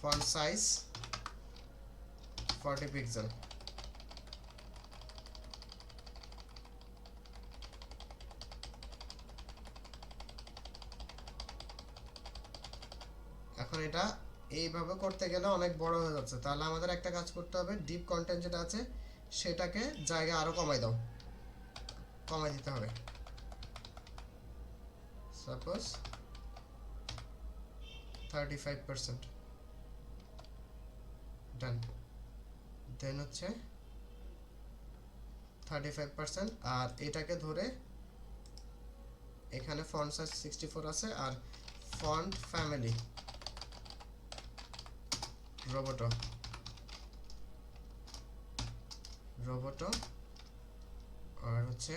Font size 40 pixel. এখন এটা এইভাবে করতে গেলে অনেক বড় হয়ে যাচ্ছে, তাহলে আমাদের একটা কাজ করতে হবে, ডিপ কন্টেন্ট যেটা আছে সেটাকে জায়গা আরো কমাই দাও, কমাই দিতে হবে। সাপোজ 35%, ডান। দেন হচ্ছে 35%, আর এটাকে ধরে এখানে ফন্ট সাইজ 64 আছে, আর ফন্ট ফ্যামিলি রোবোটো আর হচ্ছে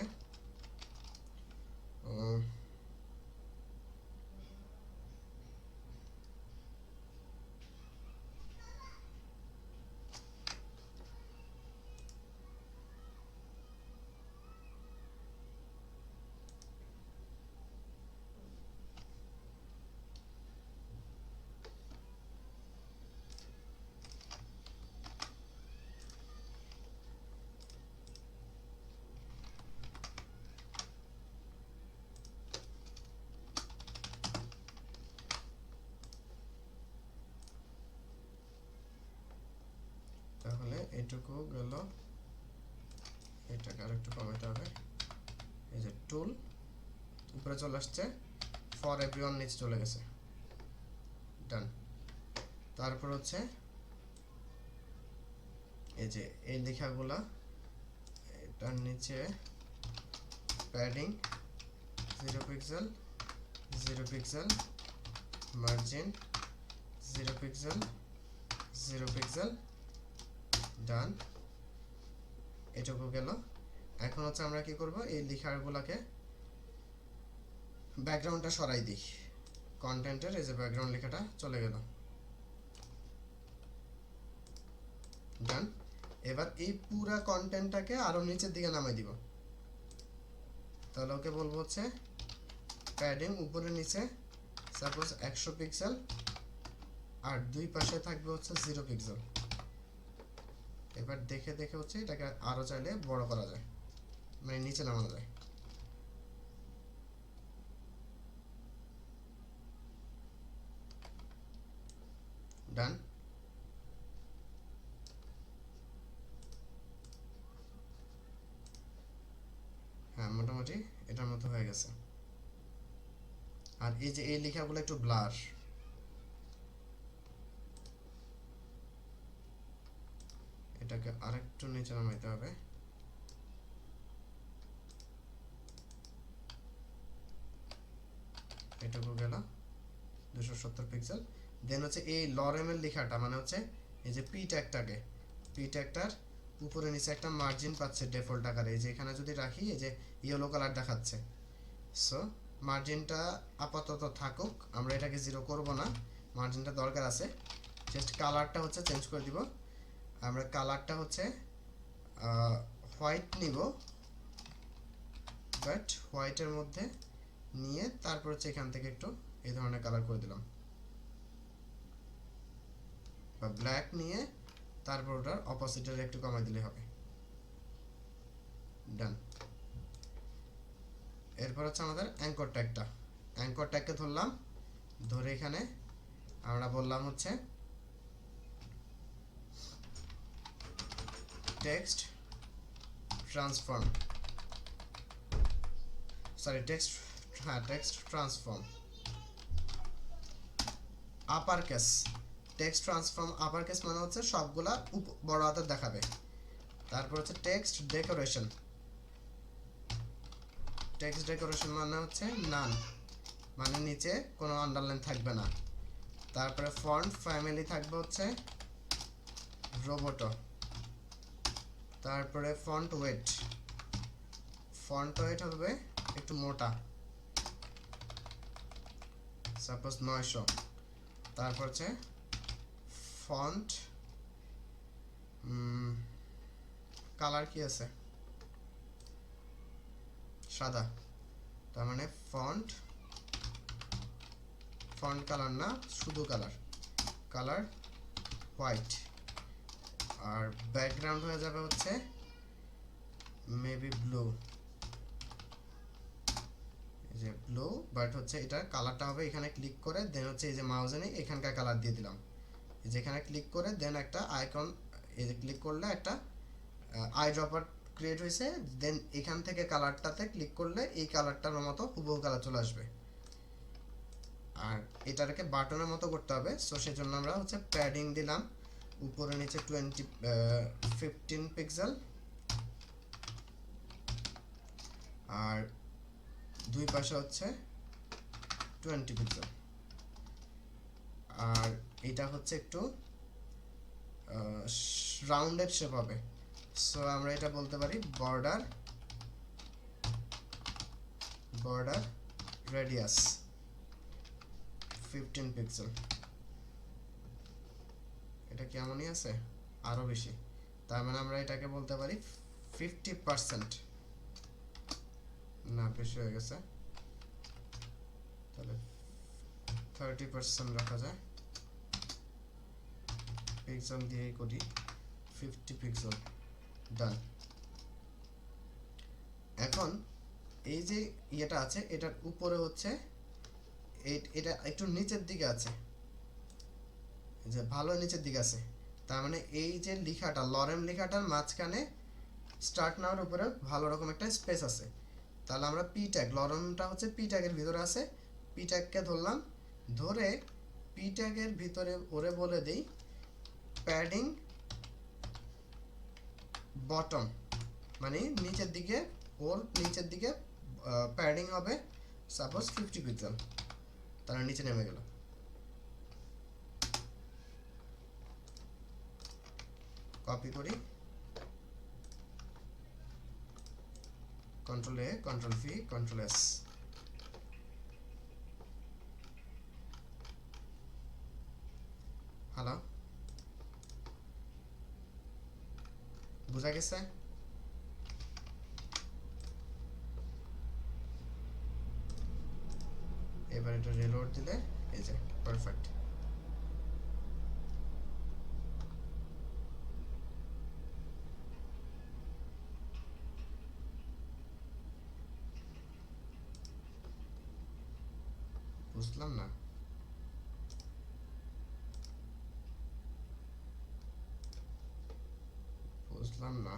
তাহলে এটুকু গেল, এটাকে আরেকটু কমাতে হবে। এই যে টুল উপরে চলে আসছে, ফর এভরিওয়ান নিচে চলে গেছে, ডান। তারপর হচ্ছে এই যে এই লেখাগুলা, এটার নিচে padding 0 pixel, 0 pixel, margin 0 pixel, 0 pixel, done. এটুকু গেল। এখন হচ্ছে আমরা কি করব, এই লেখাগুলোকে ব্যাকগ্রাউন্ডটা সরাই দিই। কন্টেন্টের এই যে ব্যাকগ্রাউন্ড লেখাটা চলে গেল, ডান। এবার এই পুরো কন্টেন্টটাকে আরো নিচের দিকে নামাই দিব। তাহলে ওকে বলবো হচ্ছে প্যাডিং উপরে নিচে সাপোজ 100 পিক্সেল, আর দুই পাশে থাকবে হচ্ছে 0 পিক্সেল। এবার দেখে দেখে হচ্ছে এটাকে আরো চাইলে বড় করা যায়, মানে নিচে নামানো যায়, ডান। হ্যাঁ, মোটামুটি এটার মতো হয়ে গেছে। আর এই যে এই লেখাগুলো একটু ব্লার, এটাকে আরেকটু নিচে নামাইতে হবে। এটুকু গেল 270 পিক্সেল। দেন হচ্ছে এই লরেমের লেখাটা, মানে হচ্ছে এই যে পি ট্যাগটার উপরে নিচে একটা মার্জিন পাচ্ছে ডিফল্ট আকারে। এই যে এখানে যদি রাখি, এই যে ইয়েলো কালার দেখাচ্ছে, সো মার্জিনটা আপাতত থাকুক, আমরা এটাকে 0 করব না, মার্জিনটা দরকার আছে। জাস্ট কালারটা হচ্ছে চেঞ্জ করে দিব। আমরা কালারটা হচ্ছে হোয়াইট নিব, বাট হোয়াইটের মধ্যে নিয়ে তারপর হচ্ছে এখান থেকে একটু এই ধরনের কালার করে দিলাম, বা ব্ল্যাক নিয়ে তারপর ওটার অপোজিটের একটু কমাই দিলে হবে, ডান। এরপর হচ্ছে আমাদের অ্যাঙ্কর ট্যাগকে ধরলাম, ধরে এখানে আমরা বললাম হচ্ছে text transform, text transform upper case. Text transform upper case মানে হচ্ছে সবগুলা বড় হাতের দেখাবে। তারপর হচ্ছে টেক্সট ডেকোরেশন মানে হচ্ছে নান, মানে নিচে কোনো আন্ডারলাইন থাকবে না। তারপরে ফন্ট ফ্যামিলি থাকবে হচ্ছে রোবোটো। তারপরে ফন্ট ওয়েট হবে একটু মোটা, সাপোজ 900। তারপর হচ্ছে ফন্ট কালার কি আছে, সাদা, তার মানে ফন্ট কালার না, শুধু কালার হোয়াইট। আর ব্যাকগ্রাউন্ড হয়ে যাবে হচ্ছে মেবি ব্লু, এই যে ব্লু, বাট হচ্ছে এটা কালারটা হবে এখানে ক্লিক করে, দেন হচ্ছে এই যে মাউসে নিয়ে এখানকার কালার দিয়ে দিলাম। যেখানে ক্লিক করে দেন একটা আইকন, এই যে ক্লিক করলে একটা আই ড্রপার ক্রিয়েট হয়েছে। দেন এখান থেকে কালারটাতে ক্লিক করলে এই কালারটার মতো হুবহু কালার চলে আসবে। আর এটাকে বাটনের মতো করতে হবে, সো সেজন্য আমরা হচ্ছে প্যাডিং দিলাম উপরে নিচে 15 পিক্সেল, আর দুই পাশে হচ্ছে 20 পিক্সেল। আর এটা হচ্ছে একটু রাউন্ডেড শেপ হবে, সো আমরা এটা বলতে পারি বর্ডার রেডিয়াস 15 পিক্সেল। এটা কেমনই আছে, আরো বেশি, তার মানে আমরা এটাকে বলতে পারি 50%, না বেশি হয়ে গেছে, তাহলে 30% রাখা যায়, পিক্সেল দিয়েই করি, 50 পিক্সেল, ডান। এখন এই যে ইয়েটা আছে এটার উপরে হচ্ছে এটা একটু নিচের দিকে আছে, যে ভালো নিচের দিকে আছে, তার মানে এই যে লেখাটা লরেম লেখাটার মাঝখানে স্টার্ট নাওয়ার উপরে ভালো রকম একটা স্পেস আছে, তাহলে আমরা পি ট্যাগ, লরেমটা হচ্ছে পি ট্যাগের ভিতরে আছে, পি ট্যাগকে ধরলাম, ধরে পি ট্যাগের ভিতরে ওরে বলে দেই প্যাডিং বটম, মানে নিচের দিকে, ওর নিচের দিকে প্যাডিং হবে সাপোজ 50 পিক্সেল, তাহলে নিচে নেমে গেল। কপি করি, control A, control V, control S, hello, বোঝা গেছে? এবার এটা রিলোড দিলে এই যে পারফেক্ট। বুঝলাম না, বুঝলাম না।